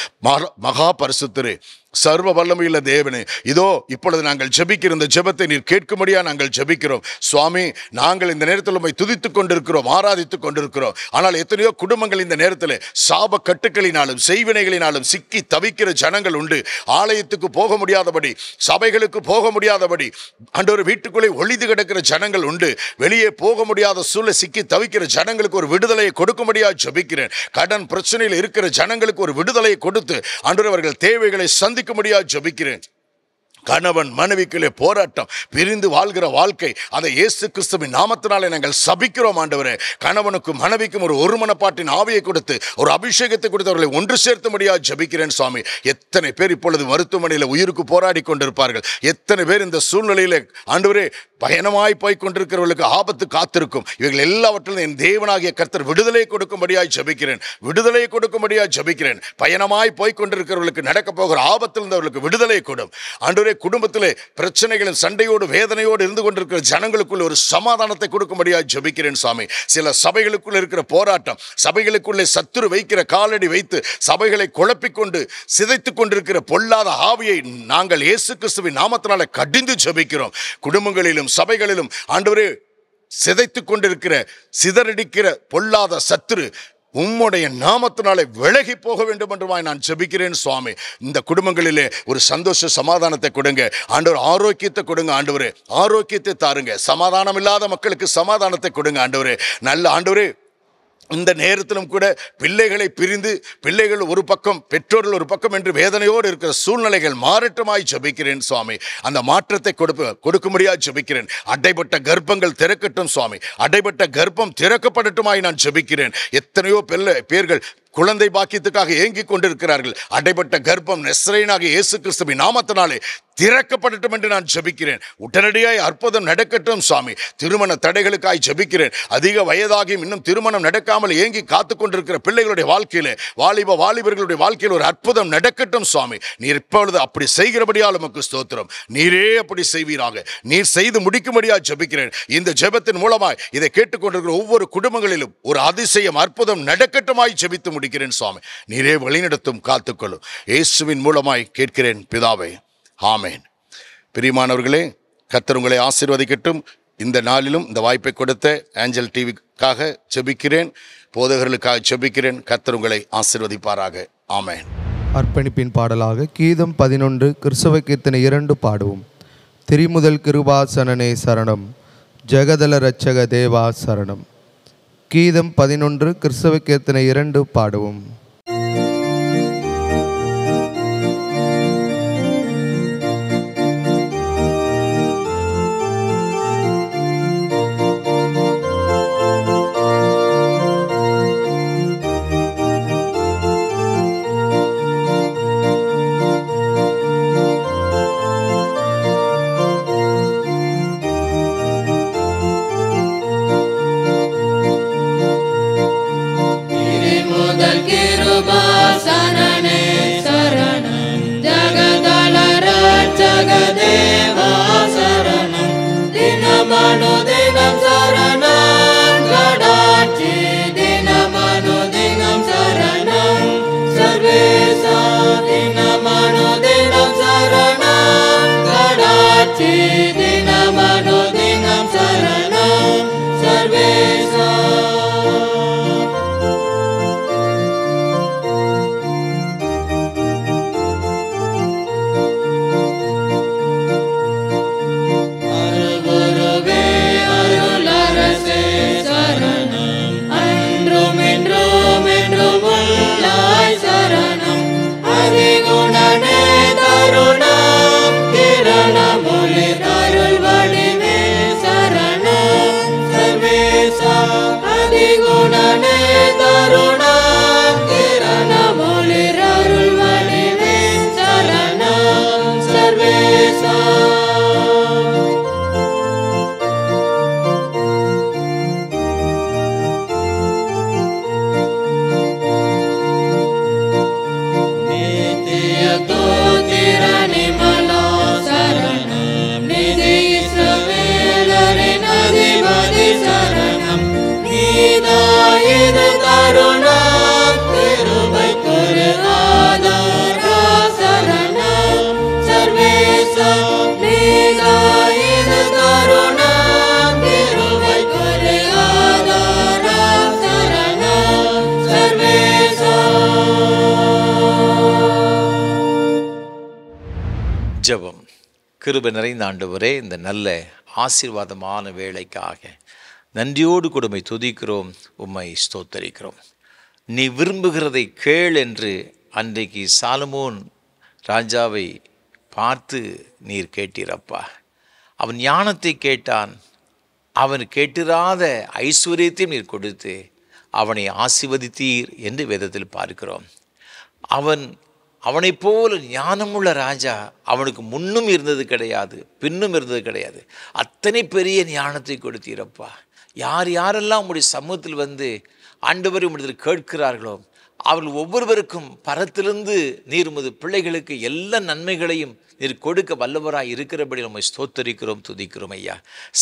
மகா பரிசுத்தரே, சர்வ வல்லமையுள்ள தேவனே, இதோ இப்பொழுது நாங்கள் ஜெபிக்கிற இந்த ஜெபத்தை நீர் கேட்கும்படியா நாங்கள் ஜெபிக்கிறோம். சுவாமி, நாங்கள் இந்த நேரத்தில் உம்மை துதித்துக் கொண்டிருக்கிறோம், ஆராதித்துக் கொண்டிருக்கிறோம். ஆனால் எத்தனையோ குடும்பங்கள் இந்த நேரத்தில் சாப கட்டுக்களினாலும் செய்வினைகளினாலும் சிக்கி தவிக்கிற ஜனங்கள் உண்டு. ஆலயத்துக்கு போக முடியாதபடி, சபைகளுக்கு போக முடியாதபடி, ஆண்டவரே வீட்டுக்குள்ளே ஒளிந்து கிடக்கிற ஜனங்கள் உண்டு. வெளியே போக முடியாத சூழலை சிக்கி தவிக்கிற ஜனங்களுக்கு ஒரு விடுதலையை கொடுக்கும்படியா ஜெபிக்கிறேன். கடன் பிரச்சனையில் இருக்கிற ஜனங்களுக்கு ஒரு விடுதலையை கொடுத்து ஆண்டவரே அவர்கள் தேவைகளை சந்திக்க முடியாது ஜெபிக்கிறேன். கணவன் மனைவிக்குள்ளே போராட்டம், பிரிந்து வாழ்கிற வாழ்க்கை, அதை இயேசு கிறிஸ்துவின் நாமத்தினாலே நாங்கள் சபிக்கிறோம். ஆண்டவரே, கணவனுக்கும் மனைவிக்கும் ஒரு ஒருமனப்பாட்டின் ஆவியை கொடுத்து, ஒரு அபிஷேகத்தை கொடுத்து அவர்களை ஒன்று சேர்த்த முடியாது ஜெபிக்கிறேன். சுவாமி, எத்தனை பேர் இப்பொழுது மருத்துவமனையில் உயிருக்கு போராடி கொண்டிருப்பார்கள். எத்தனை பேர் இந்த சூழ்நிலையில ஆண்டவரே பயணமாய் போய் கொண்டிருக்கிறவர்களுக்கு ஆபத்து காத்திருக்கும். இவர்கள் எல்லாவற்றிலும் என் தேவனாகிய கர்த்தர் விடுதலை கொடுக்கும்படியாய் ஜெபிக்கிறேன். விடுதலை கொடுக்கும்படியாய் ஜெபிக்கிறேன். பயணமாய் போய் கொண்டிருக்கிறவர்களுக்கு நடக்க போகிற ஆபத்தில் இருந்தவர்களுக்கு விடுதலை கொடும். ஆண்டவரே, குடும்பத்திலே பிரச்சனைகளின் சண்டையோடு வேதனையோடு இருந்து கொண்டிருக்கிற ஜனங்களுக்குள்ள ஒரு சமாதானத்தை கொடுக்கும்படியாய் ஜெபிக்கிறேன். சாமி, சில சபைகளுக்குள்ள இருக்கிற போராட்டம், சபைகளுக்குள்ளே சத்துரு வைக்கிற காலடி வைத்து சபைகளை குழப்பிக்கொண்டு சிதைத்துக் கொண்டிருக்கிற பொல்லாத ஆவியை நாங்கள் இயேசு கிறிஸ்துவின் நாமத்தினால கடிந்து ஜெபிக்கிறோம். குடும்பங்களிலும் சபைகளிலும் ஆண்டவரே சிதைத்துக் கொண்டிருக்கிற சிதறடிக்கிற பொல்லாத சத்துரு உம்முடைய நாமத்தினாலே விலகி போக வேண்டும் என்றுமாய் நான் ஜெபிக்கிறேன். சுவாமி, இந்த குடும்பங்களிலே ஒரு சந்தோஷ சமாதானத்தை கொடுங்க ஆண்டவர். ஆரோக்கியத்தை கொடுங்க ஆண்டவரே, ஆரோக்கியத்தை தாருங்க. சமாதானம் இல்லாத மக்களுக்கு சமாதானத்தை கொடுங்க ஆண்டவரே. நல்ல ஆண்டவரே, இந்த நேரத்திலும் கூட பிள்ளைகளை பிரிந்து, பிள்ளைகள் ஒரு பக்கம் பெற்றோர்கள் ஒரு பக்கம் என்று வேதனையோடு இருக்கிற சூழ்நிலைகள் மாறட்டுமாய் ஜெபிக்கிறேன். சுவாமி, அந்த மாற்றத்தை கொடுக்கும்படியாய் ஜெபிக்கிறேன். அடைபட்ட கர்ப்பங்கள் திறக்கட்டும் சுவாமி, அடைபட்ட கர்ப்பம் திறக்கப்படட்டுமாய் நான் ஜெபிக்கிறேன். எத்தனையோ பேர்கள் குழந்தை பாக்கியத்துக்காக ஏங்கிக் கொண்டிருக்கிறார்கள். அடைபட்ட கர்ப்பம் நஸ்ரேயனாகிய இயேசு கிறிஸ்துவின் நாமத்தினாலே திறக்கப்படட்டும் என்று நான் ஜெபிக்கிறேன். உடனடியாய் அற்புதம் நடக்கட்டும் சுவாமி. திருமண தடைகளுக்காய் ஜெபிக்கிறேன். அதிக வயதாகியும் இன்னும் திருமணம் நடக்காமல் ஏங்கி காத்து கொண்டிருக்கிற பிள்ளைகளுடைய வாழ்க்கையிலே, வாலிபர்களுடைய வாழ்க்கையில் ஒரு அற்புதம் நடக்கட்டும் சுவாமி. நீர் இப்பொழுது அப்படி செய்கிறபடியால் உமக்கு ஸ்தோத்திரம். நீரே அப்படி செய்வீராக. நீர் செய்து முடிக்கும்படியாக ஜெபிக்கிறேன். இந்த ஜெபத்தின் மூலமாய் இதை கேட்டுக்கொண்டிருக்கிற ஒவ்வொரு குடும்பங்களிலும் ஒரு அதிசயம், அற்புதம் நடக்கட்டுமாய் ஜெபித்து முடிக்கிறேன் சுவாமி. நீரே வழிநடத்தும், காத்துக்கொள்ளும். இயேசுவின் மூலமாய் கேட்கிறேன் பிதாவே, ஆமேன். பிரியமானவர்களே, கர்த்தர் உங்களை ஆசீர்வதிக்கட்டும். இந்த நாளிலும் இந்த வாய்ப்பை கொடுத்த ஏஞ்சல் டிவிக்காக ஜெபிக்கிறேன், போதகர்களுக்காக ஜெபிக்கிறேன். கர்த்தர் உங்களை ஆசீர்வதிப்பாராக. ஆமேன். அர்ப்பணிப்பின் பாடலாக கீதம் 11 கிறிஸ்தவ கீர்த்தனை 2 பாடுவோம். திரிமுதல் கிருபாசனனே சரணம், ஜெகதல ரட்சக தேவா சரணம். கீதம் 11 கிறிஸ்தவ கீர்த்தனை 2 பாடுவோம். ஜெபம். கிருபை நிறைந்த ஆண்டவரே, இந்த நல்ல ஆசீர்வாதமான வேளைக்காக நன்றியோடு கூட உம்மை துதிக்கிறோம், உம்மை ஸ்தோத்தரிக்கிறோம். நீ விரும்புகிறதை கேள் என்று அன்றைக்கு சாலமோன் ராஜாவை பார்த்து நீர் கேட்டீரப்பா. அவன் ஞானத்தை கேட்டான், அவன் கேட்டிராத ஐஸ்வர்யத்தையும் நீர் கொடுத்து அவனை ஆசீர்வதித்தீர் என்று வேதத்தில் பார்க்கிறோம். அவனைப் போல ஞானமுள்ள ராஜா அவனுக்கு முன்னும் இருந்தது கிடையாது, பின்னும் இருந்தது கிடையாது. அத்தனை பெரிய ஞானத்தை கொடுத்தீரப்பா. யார் யாரெல்லாம் உம்முடைய சமூகத்தில் வந்து ஆண்டவரை உம்மிடத்தில் கேட்கிறார்களோ அவர்கள் ஒவ்வொருவருக்கும் பரத்திலிருந்து நீர் உமது பிள்ளைகளுக்கு எல்லா நன்மைகளையும் நீர் கொடுக்க வல்லவராய் இருக்கிறபடி நம்ம ஸ்தோத்தரிக்கிறோம், துதிக்கிறோம் ஐயா.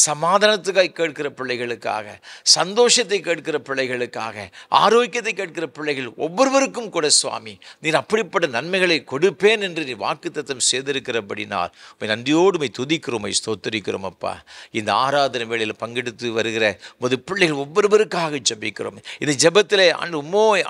சமாதானத்துக்காய் கேட்கிற பிள்ளைகளுக்காக, சந்தோஷத்தை கேட்கிற பிள்ளைகளுக்காக, ஆரோக்கியத்தை கேட்கிற பிள்ளைகள் ஒவ்வொருவருக்கும் கூட சுவாமி நீர் அப்படிப்பட்ட நன்மைகளை கொடுப்பேன் என்று நீர் வாக்குத்தத்தம் செய்திருக்கிறபடினால் உம்மை நன்றியோடு உம்மை துதிக்கிறோம், உம்மை ஸ்தோத்தரிக்கிறோம் அப்பா. இந்த ஆராதனை வேளையில் பங்கெடுத்து வருகிற உமது பிள்ளைகள் ஒவ்வொருவருக்காக ஜெபிக்கிறோம். இந்த ஜெபத்திலே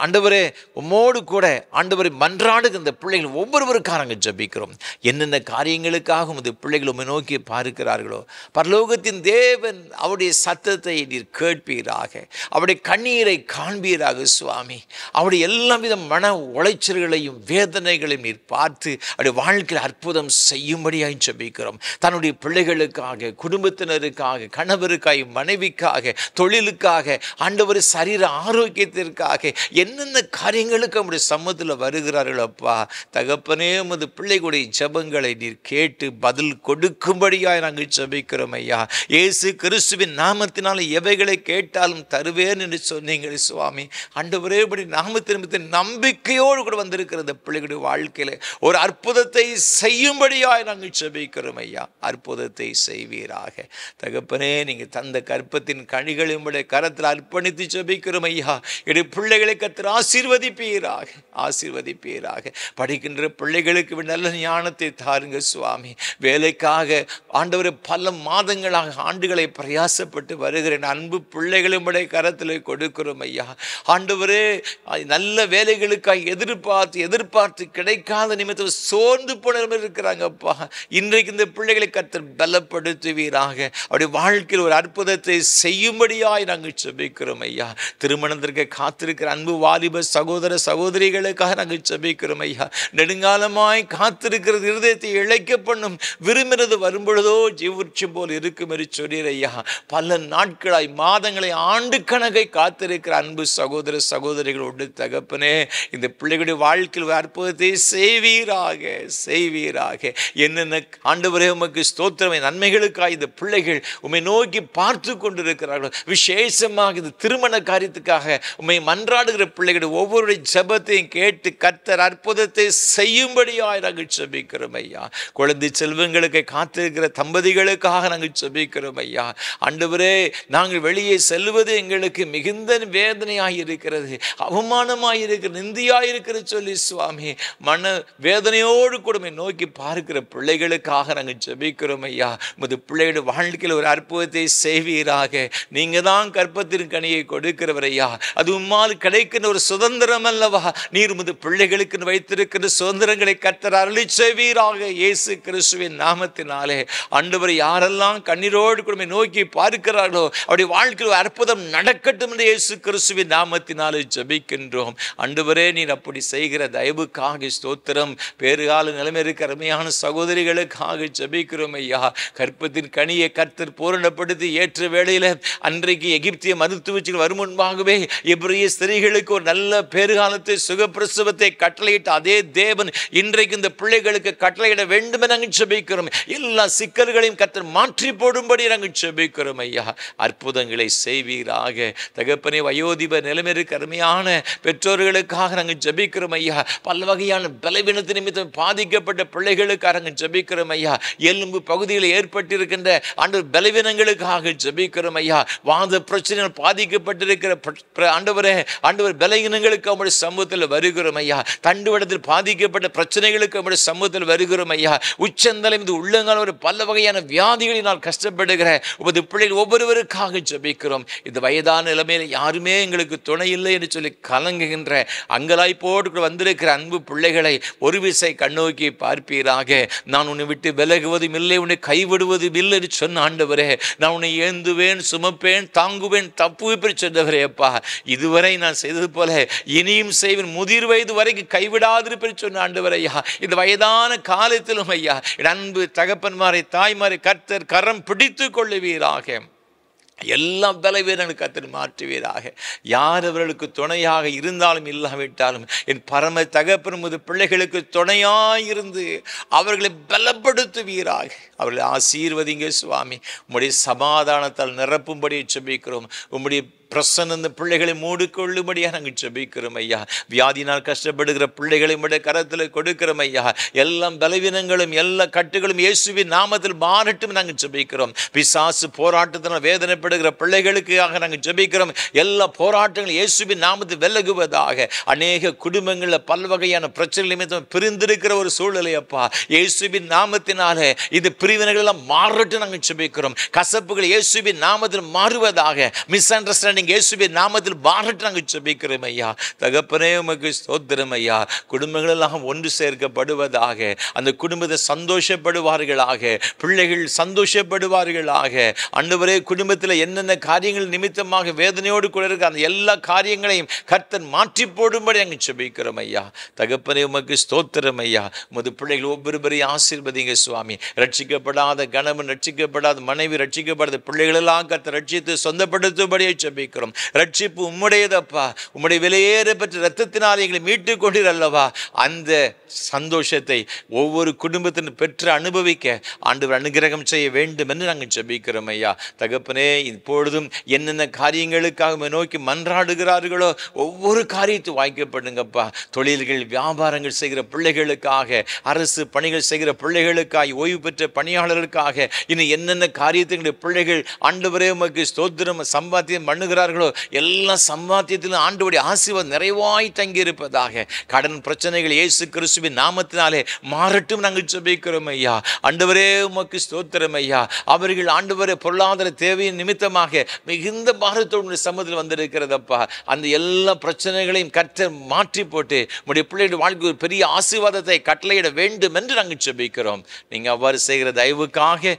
ஆண்டவரே உம்மோடு கூட ஆண்டவரை மன்றாடுகிற இந்த பிள்ளைகள் ஒவ்வொருவருக்காக நாங்கள் ஜெபிக்கிறோம். என்னென்ன காரியங்களுக்காக உமது பிள்ளைகள் உம்மை நோக்கி பார்க்கிறார்களோ பரலோகத்தின் தேவன் அவருடைய சத்தத்தை நீர் கேட்பீராக, அவருடைய கண்ணீரை காண்பீராக சுவாமி. அவருடைய எல்லா வித மன உளைச்சல்களையும் வேதனைகளையும் நீர் பார்த்து அவருடைய வாழ்க்கையில் அற்புதம் செய்யும்படியாக ஜெபிக்கிறோம். தன்னுடைய பிள்ளைகளுக்காக, குடும்பத்தினருக்காக, கணவருக்காக, மனைவிக்காக, தொழிலுக்காக, ஆண்டவர் சரீர ஆரோக்கியத்திற்காக என்னென்ன காரியங்களுக்கு நம்முடைய சமூகத்தில் வருகிறார்கள் அப்பா. தகப்பனே, உமது பிள்ளைகளுடைய ஜெபங்களை நீர் கேட்டு பதில் கொடுக்கும்படியாய் நாங்கள் ஜெபிக்கிறோம் ஐயா. இயேசு கிறிஸ்துவின் நாமத்தினால் எவைகளை கேட்டாலும் தருவேன் என்று சொன்னீங்களே சுவாமி. ஆண்டவரே, இப்படி நாமத்தின் நம்பிக்கையோடு கூட வந்திருக்கிற இந்த பிள்ளைகளுடைய வாழ்க்கையில ஒரு அற்புதத்தை செய்யும்படியாய் நாங்கள் ஜெபிக்கிறோம் ஐயா. அற்புதத்தை செய்வீராக தகப்பனே. நீங்கள் தந்த கற்பத்தின் கனிகளை உம்முடைய கரத்தில் அர்ப்பணித்து ஜெபிக்கிறோம் ஐயா. என்னுடைய பிள்ளைகளை கர்த்தர் ஆசீர்வதிப்பீராக, ஆசீர்வதிப்பீராக. படிக்கின்ற பிள்ளைகளுக்கு நல்ல ஞானத்தை தாருங்க சுவாமி. வேலைக்காக ஆண்டவரை பல மாதங்களாக, ஆண்டுகளை பிரயாசப்பட்டு வருகிறேன் அன்பு பிள்ளைகளும் கரத்தில் கொடுக்கிறோம் ஐயா. ஆண்டவரே, நல்ல வேலைகளுக்காக எதிர்பார்த்து கிடைக்காத நிமித்தம் சோர்ந்து போன இருக்கிறாங்கப்பா. இன்றைக்கு இந்த பிள்ளைகளை கர்த்தர் பலப்படுத்துவீராக. அவருடைய வாழ்க்கையில் ஒரு அற்புதத்தை செய்யும்படியாய் நாங்கள் ஜெபிக்கிறோம் ஐயா. திருமணத்திற்கு காத்திருக்கிற அன்பு வாலிப சகோதர சகோதரிகளுக்காக நாங்கள் ஜெபிக்கிறோம் ஐயா. நெடுங்காலமாய் காத்திருக்கிறது இருதயத்தை இழைக்க பண்ணும், விரும்பினது வரும்பொழுதோ ஜீவர்ச்சம் போல் இருக்கும் என்று சொன்னீர் ஐயா. பல நாட்களாய், மாதங்களை, ஆண்டு கணக்கை காத்திருக்கிற அன்பு சகோதர சகோதரிகளோடு தகப்பனே, இந்த பிள்ளைகளுடைய வாழ்க்கையில் அற்புதத்தை செய்வீராக, செய்வீராக. என்னென்ன ஆண்டவரே உமக்கு ஸ்தோத்திரமே நன்மைகளுக்காக இந்த பிள்ளைகள் உம்மை நோக்கி பார்த்து கொண்டிருக்கிறார்கள். விசேஷமாக இந்த திருமண காரியத்துக்காக உம்மை மன்றாடுகிற பிள்ளைகளுடைய ஒவ்வொருடைய ஜெபத்தையும் கேட்டு கர்த்தர் அற்புதத்தை செய்யும்படியாய் நாங்கள் ஜெபிக்கிறோம் ஐயா. குழந்தை செல்வங்களுக்கு காத்திருக்கிற தம்பதிகளுக்காக நாங்கள் ஜெபிக்கிறோம் ஐயா. ஆண்டவரே, நாங்கள் வெளியே செல்வது எங்களுக்கு மிகுந்த வேதனையாக இருக்கிறது, அவமானமாக இருக்கிறது, நிந்தியாக இருக்கிறது சொல்லி சுவாமி மன வேதனையோடு கூட நோக்கி பார்க்கிற பிள்ளைகளுக்காக நாங்கள் ஜெபிக்கிறோம் ஐயா. உமது பிள்ளைகளுடைய வாழ்க்கையில் ஒரு அற்புதத்தை செய்வீராக. நீங்க தான் கற்பத்தின் கனியை கொடுக்கிறவர் ஐயா. அது உம்மால் கிடைக்கின்ற ஒரு சுதந்திரம் அல்லவா. நீர் உமது பிள்ளைகளுக்கு வைத்திருக்கின்ற சுதந்திரங்களை கர்த்தர் அருளி செய்வீராக. இயேசு கிறிஸ்துவின் நாமத்தினாலே ஆண்டவர் யாரெல்லாம் கண்ணீரோடு கூட நோக்கி பார்க்கிறார்களோ அவருடைய வாழ்க்கையில் அற்புதம் நடக்கட்டும் என்று இயேசு கிறிஸ்துவின் நாமத்தினாலே ஜெபிக்கின்றோம். ஆண்டவரே, நீர் அப்படி செய்கிற தயவுக்காக ஸ்தோத்திரம். பேறுகால நிலைமை இருக்கிற அருமையான சகோதரிகளுக்காக ஜெபிக்கிறோம் ஐயா. கற்பத்தின் கனியை கர்த்தர் பூரணப்படுத்தி ஏற்ற வேளையில் அன்றைக்கு எகிப்திய மருத்துவச்சிகள் வரும் முன்பாகவே எபிரேய ஸ்திரீகளுக்கு ஒரு நல்ல பேறுகாலத்தை, சுகப்பிரசவத்தை கட்டளையிட்ட அதே தேவன் இன்றைக்கு இந்த பிள்ளைகளுக்கு கட்டளையிட வேண்டும் என நாங்கள் ஜெபிக்கிறோம். எல்லா சிக்கல்களையும் கர்த்தர் மாற்றி போடும்படி நாங்கள் ஜெபிக்கிறோம் ஐயா. அற்புதங்களை செய்வீராக தகப்பனே. வயோதிப நிலைமை இருக்க அருமையான பெற்றோர்களுக்காக நாங்கள் ஜெபிக்கிறோம் ஐயா. பல வகையான பலவீனத்து நிமித்தம் பாதிக்கப்பட்ட பிள்ளைகளுக்காக நாங்கள் ஜெபிக்கிறோம் ஐயா. எலும்பு பகுதியில் ஏற்பட்டிருக்கின்ற ஆண்டவர் பலவீனங்களுக்காக ஜெபிக்கிறோம் ஐயா. வாத பிரச்சனைகள் பாதிக்கப்பட்டிருக்கிற ஆண்டவர் பலவீனங்களுக்காக ஜனங்களுக்கு நம்முடைய சமூகத்தில் வருகிறோம் ஐயா. தண்டுவடத்தில் பாதிக்கப்பட்ட பிரச்சனைகளுக்கு நம்முடைய சமூகத்தில் வருகிறோம் ஐயா. உச்சந்தலை மீது உள்ளங்கால் ஒரு பல வகையான வியாதிகளினால் கஷ்டப்படுகிற உமது பிள்ளைகள் ஒவ்வொருவருக்காக ஜெபிக்கிறோம். இந்த வயதான நிலைமையில யாருமே எங்களுக்கு துணை இல்லை என்று சொல்லி கலங்குகின்ற அங்கலாய்ப்போடு வந்திருக்கிற அன்பு பிள்ளைகளை ஒரு விசை கண்ணோக்கி பார்ப்பீராக. நான் உன்னை விட்டு விலகுவதும் இல்லை, உன்னை கைவிடுவதும் இல்லை என்று சொன்ன ஆண்டவரே, நான் உன்னை ஏந்துவேன், சுமப்பேன், தாங்குவேன், தப்புவிப்பேன் சொன்னவரே அப்பா. இதுவரை நான் செய்தது போல இனியும் செய்வேன், முதிர் வயது வரைக்கும் கைவிடாதிருப்பேன் சொன்ன ஆண்டவரையா. இந்த வயதான காலத்திலும் ஐயா அன்பு தகப்பன்மாரை தாய்மாரை கர்த்தர் கரம் பிடித்து கொள்ளுவீராக. எல்லா பலவீனங்களும் கர்த்தர் மாற்றுவீராக. யார் அவர்களுக்கு துணையாக இருந்தாலும் இல்லாவிட்டாலும் என் பரம தகப்பன் உமது பிள்ளைகளுக்கு துணையாயிருந்து அவர்களை பலப்படுத்துவீராக. அவர்களை ஆசீர்வதிங்க சுவாமி. உம்முடைய சமாதானத்தால் நிரப்பும்படி ஜெபிக்கிறோம். உம்முடைய பிரசன்ன பிள்ளைகளை மூடிக்கொள்ளும்படியாக நாங்கள் ஜெபிக்கிறோம் ஐயா. வியாதினால் கஷ்டப்படுகிற பிள்ளைகளை உடைய கரத்தில் கொடுக்கிறோம் ஐயா. எல்லாம் பலவீனங்களும் எல்லா கட்டுகளும் இயேசுவின் நாமத்தில் மாறட்டும் நாங்கள் ஜெபிக்கிறோம். பிசாசு போராட்டத்தினால் வேதனைப்படுகிற பிள்ளைகளுக்காக நாங்கள் ஜெபிக்கிறோம். எல்லா போராட்டங்களும் இயேசுவின் நாமத்தில் விலகுவதாக. அநேக குடும்பங்களில் பல வகையான பிரச்சனை நிமித்தம் பிரிந்திருக்கிற ஒரு சூழ்நிலை அப்பா, இயேசுவின் நாமத்தினாலே இந்த பிரிவினைகள் எல்லாம் மாறட்டும் நாங்கள் ஜெபிக்கிறோம். கசப்புகள் இயேசுவின் நாமத்தில் மாறுவதாக. மிஸ் அண்டர்ஸ்டாண்டிங் இயேசுவின் நாமத்தில் மாறட்டும் நாங்கள் ஜெபிக்கிறோம் ஐயா. தகப்பனே உமக்கு ஸ்தோத்திரம் ஐயா. குடும்பங்கள் எல்லாம் ஒன்று சேர்க்கப்படுவதாக. அந்த குடும்பத்தை சந்தோஷப்படுவார்களாக, பிள்ளைகள் சந்தோஷப்படுவார்களாக. ஆண்டவரே, குடும்பத்தில் என்னென்ன காரியங்கள் நிமித்தமாக வேதனையோடு கூட இருக்க அந்த எல்லா காரியங்களையும் கர்த்தர் மாற்றி போடும்படி நாங்கள் ஜெபிக்கிறோம் ஐயா. தகப்பனே உமக்கு ஸ்தோத்திரம் ஐயா. உமது பிள்ளைகள் ஒவ்வொருவரையும் ஆசீர்வதிங்க சுவாமி. ரட்சிக்கப்படாத கணவன், ரட்சிக்கப்படாத மனைவி, ரட்சிக்கப்படாத பிள்ளைகள் எல்லாம் கர்த்தர் ரட்சித்து சொந்தப்படுத்தும்படியை ஜெபிக்கிறோம். ரட்சிப்பு உம்முடையதப்பா. உம்முடைய விலையேற பெற்ற இரத்தத்தினால் எங்களை மீட்டுக் கொண்டீர் அல்லவா. அந்த சந்தோஷத்தை ஒவ்வொரு குடும்பத்தின் பெற்று அனுபவிக்க ஆண்டவர் அனுகிரகம் செய்ய வேண்டும் என்று நாங்கள் ஜெபிக்கிறோம் ஐயா. தகப்பனே, இப்பொழுதும் என்னென்ன காரியங்களுக்காக நோக்கி மன்றாடுகிறார்களோ ஒவ்வொரு காரியத்தை வாய்க்கப்படுங்கப்பா. தொழில்கள் வியாபாரங்கள் செய்கிற பிள்ளைகளுக்காக, அரசு பணிகள் செய்கிற பிள்ளைகளுக்காக, ஓய்வு பெற்ற பணியாளர்களுக்காக, இன்னும் என்னென்ன காரியத்தை பிள்ளைகள் ஆண்டவரே உமக்கு ஸ்தோத்திரம் சம்பாத்தியம் பண்ணுகிறார்களோ எல்லா சம்பாத்தியத்திலும் ஆண்டவருடைய ஆசீர்வாதம் நிறைவாய் தங்கி இருப்பதாக. கடன் பிரச்சனைகள் இயேசு கிறிஸ்துவின் நாமத்தினாலே மாறட்டும் நாங்கள் ஜெபிக்கிறோம் ஐயா. ஆண்டவரே உமக்கு ஸ்தோத்திரம் ஐயா. அவர்கள் ஆண்டவரே பொருளாதார தேவையின் நிமித்தமாக மிகுந்த பாரத்தோடு சமூகத்தில் வந்திருக்கிறதப்பா. அந்த எல்லா பிரச்சனைகளையும் கர்த்தர் மாற்றி போட்டு உடைய பிள்ளைகளுடைய வாழ்க்கை ஒரு பெரிய ஆசீர்வாதத்தை கட்டளையிட வேண்டும் என்று நாங்கள் ஜெபிக்கிறோம். நீங்க அவ்வாறு செய்கிற தயவுக்காக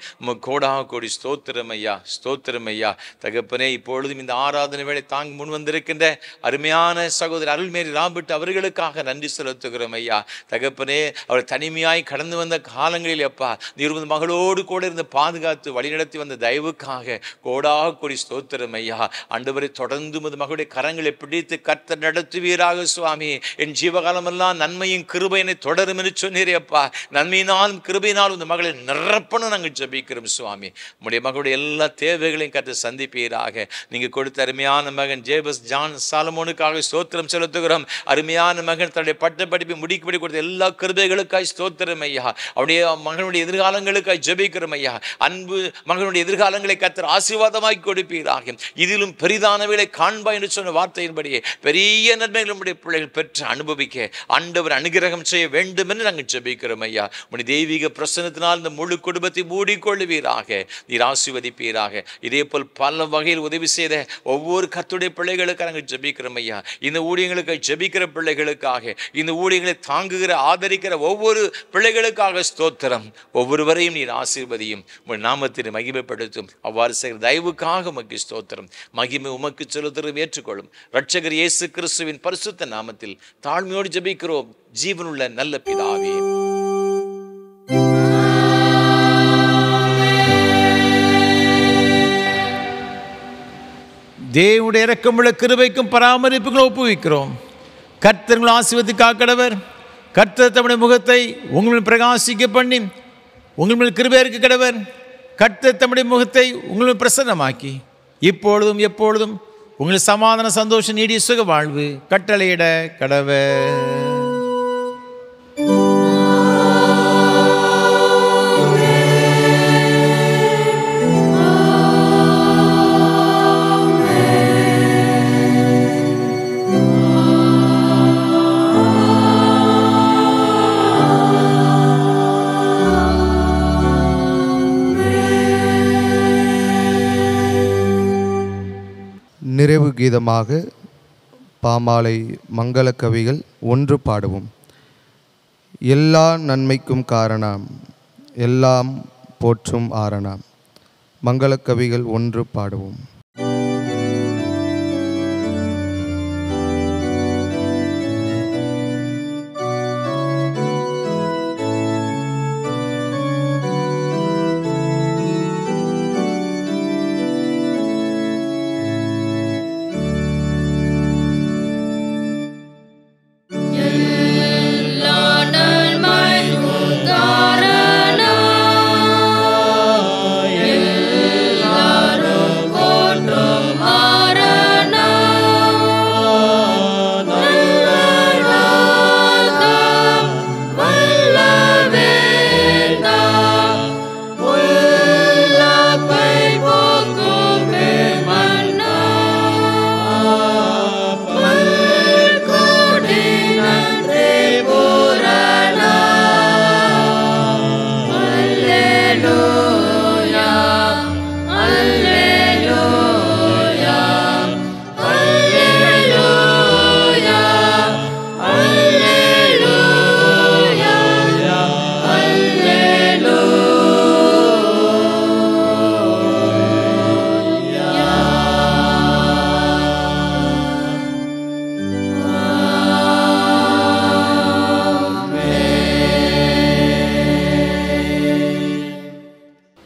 கோடாக கோடி ஸ்தோத்திரம் ஐயா. ஸ்தோத்திரம் ஐயா. தகப்பனே, இப்பொழுதும் இந்த ஆராதனை வேளை தாங்கி முன் வந்திருக்கின்ற அருமையான சகோதரர் அருள்மேரி ராபர்ட் அவர்களுக்காக நன்றி செலுத்துகிறோம் ஐயா. தகப்பனே, அவர் தனிமையாய் கடந்து வந்த காலங்களில் அப்பா நீர் மகளோடு கூட இருந்து பாதுகாத்து வழிநடத்தி வந்த தயவுக்காக கோடாக கோடி ஸ்தோத்திரம் ஐயா. ஆண்டவரை தொடர்ந்து மகளுடைய கரங்களை பிடித்து கர்த்தர் நடத்துவீராக சுவாமி. என் ஜீவகாலமெல்லாம் நன்மையும் கிருபையினை தொடரும் என்று சொன்னீரே அப்பா. நன்மையினாலும் கிருபையினாலும் இந்த மகளை நிரப்பணும் நாங்கள் ஜெபிக்கிறோம் சுவாமி. உடைய மகளுடைய எல்லா தேவைகளையும் கர்த்தர் சந்திப்பீராக. நீங்க கொடுத்த அருமையான மகன் ஜேபஸ் ஜான் சாலமோனுக்காக ஸ்தோத்திரம் செலுத்துகிறோம். அருமையான மகன் தன்னுடைய பட்ட படிப்பை முடிக்கப்படி கொடுத்த எல்லா கிருபைகளுக்காய் ஸ்தோத்திரம் ஐயா. அவருடைய மகனுடைய எதிர்காலங்களுக்காய் ஜெபிக்கிறோம் ஐயா. அன்பு மகனுடைய எதிர்காலங்களை கர்த்தர் ஆசீர்வாதமாக்கி கொடுப்பீராக. இதிலும் பெரிதானவைகளை காண்பா என்று சொன்ன வார்த்தையின்படியே பெரிய நன்மைகள் நம்முடைய பிள்ளைகள் பெற்று அனுபவிக்க ஆண்டவர் அனுகிரகம் செய்ய வேண்டும் என்று நாங்கள் ஜெபிக்கிறோம் ஐயா. உடைய தெய்வீக பிரசன்னத்தினால் இந்த முழு குடும்பத்தை மூடிக்கொள்ளுவீராக. நீர் ஆசீர்வதிப்பீராக. இதே போல் பல வகையில் உதவி செய்த ஒவ்வொரு கர்த்தருடைய பிள்ளைகளுக்காக நாங்கள் ஜெபிக்கிறோம் ஐயா. இந்த ஊழியங்களுக்கு ஜெபிக்கிற பிள்ளைகளுக்காக, இந்த ஊழியங்களை தாங்குகிற ஆதரிக்கிற ஒவ்வொரு பிள்ளைகளுக்காக ஸ்தோத்திரம். ஒவ்வொருவரையும் நீர் ஆசீர்வதியும், உங்கள் நாமத்தினை மகிமைப்படுத்தும். அவ்வாறு செய்கிற தயவுக்காக உமக்கு ஸ்தோத்திரம். மகிமை உமக்கு செலுத்தும், ஏற்றுக்கொள்ளும். இரட்சகர் இயேசு கிறிஸ்துவின் பரிசுத்த நாமத்தில் தாழ்மையோடு ஜெபிக்கிறோம் ஜீவனுள்ள நல்ல பிதாவே. தேவனுடைய இரக்கமுள்ள கிருபைக்கும் பராமரிப்புகளும் ஒப்புவிக்கிறோம். கர்த்தர் ஆசீர்வதிக்க கடவர். கர்த்தர் தம்முடைய முகத்தை உங்கள் பிரகாசிக்க பண்ணி உங்கள் மேல் கிருபை இருக்க கடவர். கர்த்தர் தம்முடைய முகத்தை உங்கள் பிரசன்னமாக்கி இப்பொழுதும் எப்பொழுதும் உங்கள் சமாதான சந்தோஷம் நீடிய சுக வாழ்வு கட்டளையிட கடவர். கீதமாக பாமாலை மங்கள கவிகள் 1 பாடுவோம். எல்லா நன்மைக்கும் காரணம் எல்லாம் போற்றும் ஆரணம். மங்கள கவிகள் 1 பாடுவோம்.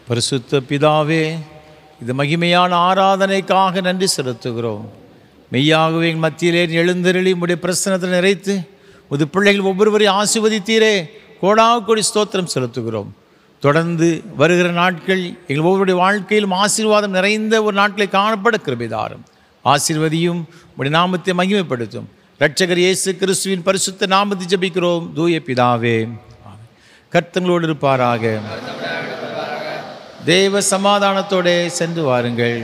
பரிசுத்த பிதாவே, இது மகிமையான ஆராதனைக்காக நன்றி செலுத்துகிறோம். மெய்யாகவே எங்கள் மத்தியிலே எழுந்தருளி உடைய பிரசன்னத்தை நிறைத்து உது பிள்ளைகள் ஒவ்வொருவரையும் ஆசீர்வதித்தீரே, கோடாகோடி ஸ்தோத்திரம் செலுத்துகிறோம். தொடர்ந்து வருகிற நாட்கள் எங்கள் ஒவ்வொருடைய வாழ்க்கையிலும் ஆசீர்வாதம் நிறைந்த ஒரு நாட்களை காணப்பட கிருபைதாரும். ஆசீர்வதியும் உடைய நாமத்தை மகிமைப்படுத்தும். இரட்சகர் இயேசு கிறிஸ்துவின் பரிசுத்த நாமத்தை ஜெபிக்கிறோம் தூய பிதாவே. கர்த்தங்களோடு இருப்பாராக. தேவ சமாதானத்தோடு சென்று வாருங்கள்.